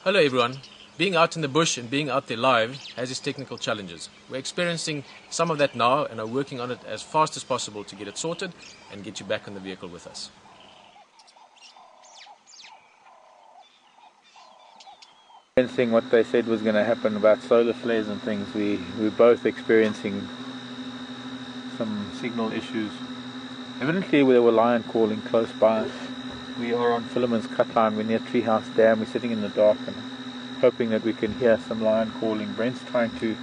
[SPEAKER 3] Hello everyone. Being out in the bush and being out there live has its technical challenges. We're experiencing some of that now and are working on it as fast as possible to get it sorted and get you back on the vehicle with us.
[SPEAKER 2] Experiencing what they said was going to happen about solar flares and things. We're both experiencing some signal issues. Evidently there were lion calling close by. We are on Philemon's cut line. We're near Treehouse Dam. We're sitting in the dark and hoping that we can hear some lion calling. Brent's trying to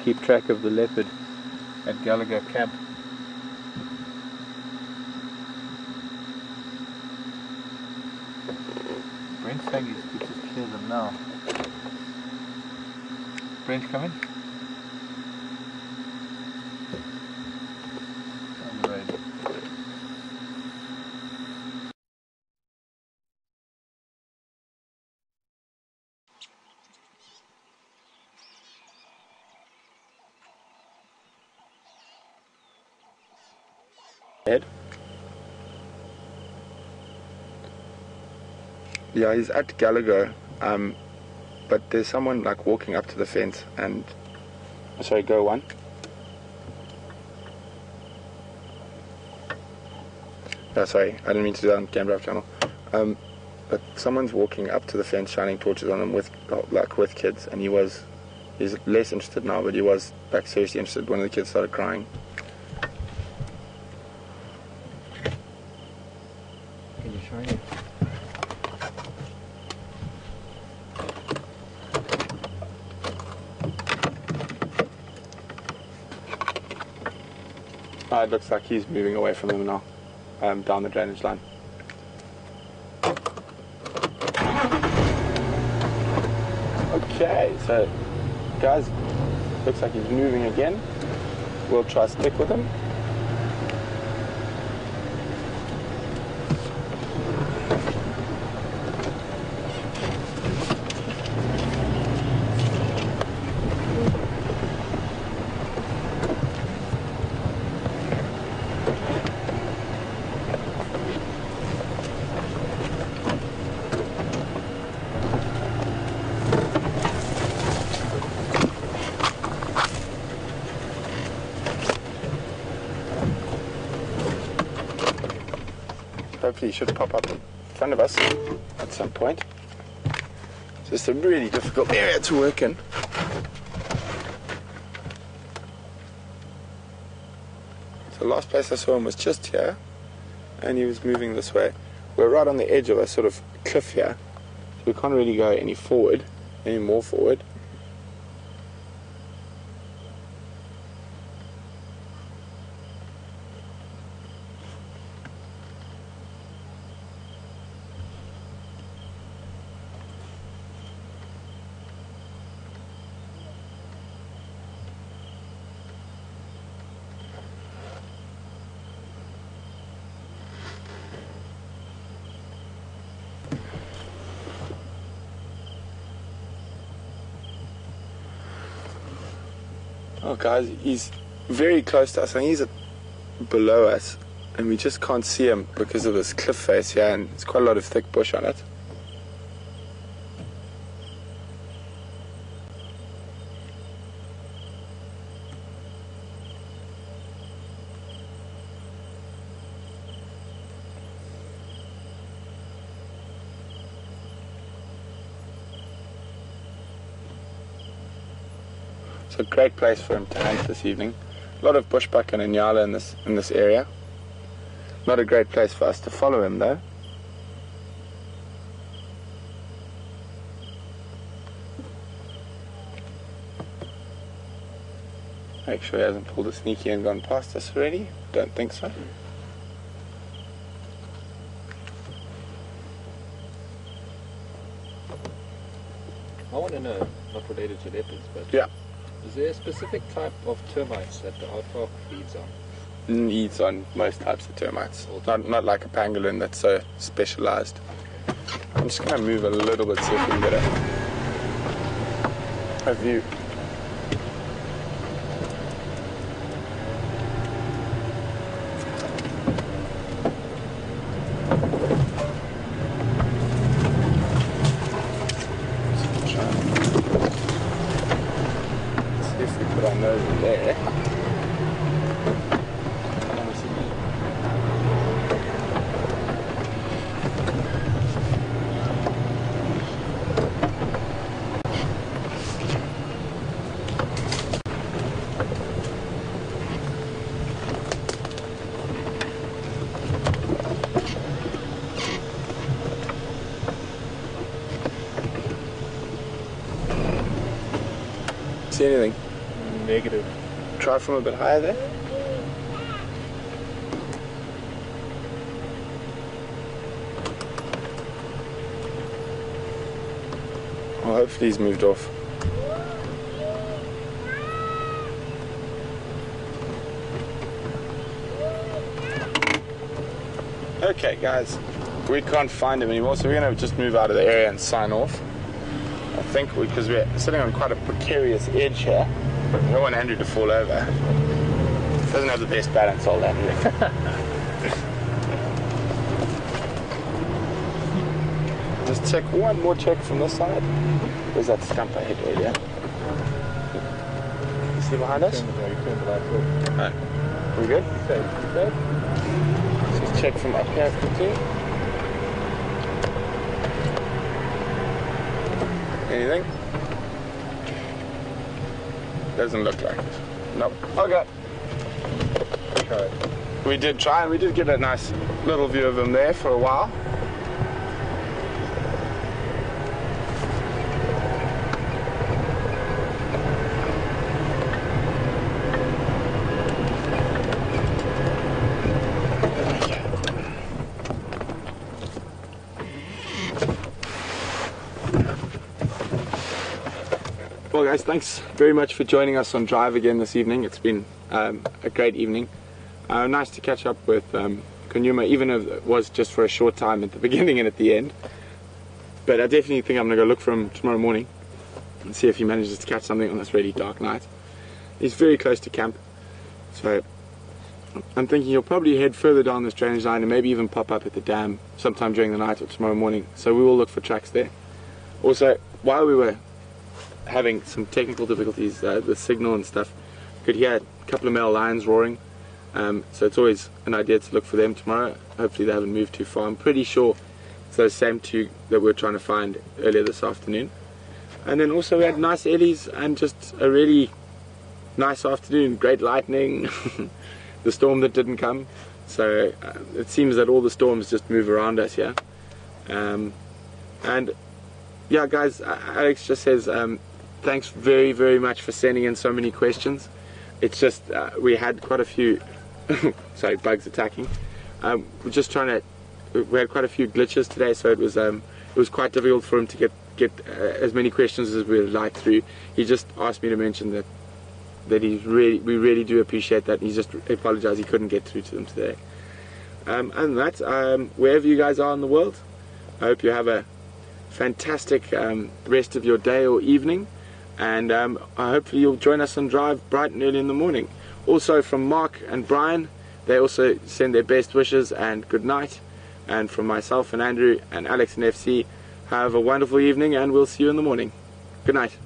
[SPEAKER 2] keep track of the leopard at Gallagher Camp. Brent's saying he just clear them now. Brent, come in. On the road.
[SPEAKER 1] Ed? Yeah, he's at Gallagher, but there's someone like walking up to the fence and... Sorry, go one. Oh, sorry, I didn't mean to do that on Game Drive channel. But someone's walking up to the fence shining torches on him with kids, and he's less interested now, but he was like seriously interested. One of the kids started crying.
[SPEAKER 2] Can you shine it?
[SPEAKER 1] It looks like he's moving away from him now, down the drainage line. Okay, so guys, looks like he's moving again. We'll try to stick with him. Hopefully he should pop up in front of us at some point. It's just a really difficult area to work in. The last place I saw him was just here, and he was moving this way. We're right on the edge of a sort of cliff here. So we can't really go any more forward. Oh guys, he's very close to us. I think he's below us and we just can't see him because of this cliff face here, and it's quite a lot of thick bush on it. It's a great place for him to hunt this evening. A lot of bushbuck and inyala in this area. Not a great place for us to follow him though. Make sure he hasn't pulled a sneaky and gone past us already. Don't think so.
[SPEAKER 4] I want to know, not related to leopards, but
[SPEAKER 1] yeah,
[SPEAKER 4] is there a specific type of termites that the aardvark feeds on?
[SPEAKER 1] Eats on most types of termites. Not like a pangolin that's so specialized. I'm just going to move a little bit so we can get a view. See if we put our nose in there. See anything?
[SPEAKER 4] Negative.
[SPEAKER 1] Try from a bit higher there. Well, hopefully he's moved off. Okay guys, we can't find him anymore, so we're going to just move out of the area and sign off. I think because we're sitting on quite a precarious edge here. I don't want Andrew to fall over. Doesn't have the best balance, old Andrew. Just check one more check from this side. Where's that stump I hit earlier? You see behind us? No. We good?
[SPEAKER 4] Okay.
[SPEAKER 1] Just check from up here quickly. Anything? Doesn't look like it. Nope. Okay. We did try, and we did get a nice little view of him there for a while. Well guys, thanks very much for joining us on Drive again this evening. It's been a great evening. Nice to catch up with Kunyuma, even if it was just for a short time at the beginning and at the end. But I definitely think I'm going to go look for him tomorrow morning and see if he manages to catch something on this really dark night. He's very close to camp, so I'm thinking he'll probably head further down this drainage line and maybe even pop up at the dam sometime during the night or tomorrow morning. So we will look for tracks there. Also, while we were having some technical difficulties, the signal and stuff, could hear a couple of male lions roaring, so it's always an idea to look for them tomorrow. Hopefully they haven't moved too far. I'm pretty sure it's those same two that we were trying to find earlier this afternoon. And then also we had nice eddies and just a really nice afternoon, great lightning, the storm that didn't come, so it seems that all the storms just move around us here, and yeah, guys, Alex just says thanks very, very much for sending in so many questions. It's just we had quite a few sorry, bugs attacking. We're just trying to. We had quite a few glitches today, so it was quite difficult for him to get as many questions as we would like through. He just asked me to mention that we really do appreciate that. He just apologized he couldn't get through to them today. And that, wherever you guys are in the world, I hope you have a fantastic rest of your day or evening, and hopefully you'll join us on Drive bright and early in the morning. Also from Mark and Brian, they also send their best wishes and good night. And from myself and Andrew and Alex and FC, have a wonderful evening, and we'll see you in the morning. Good night.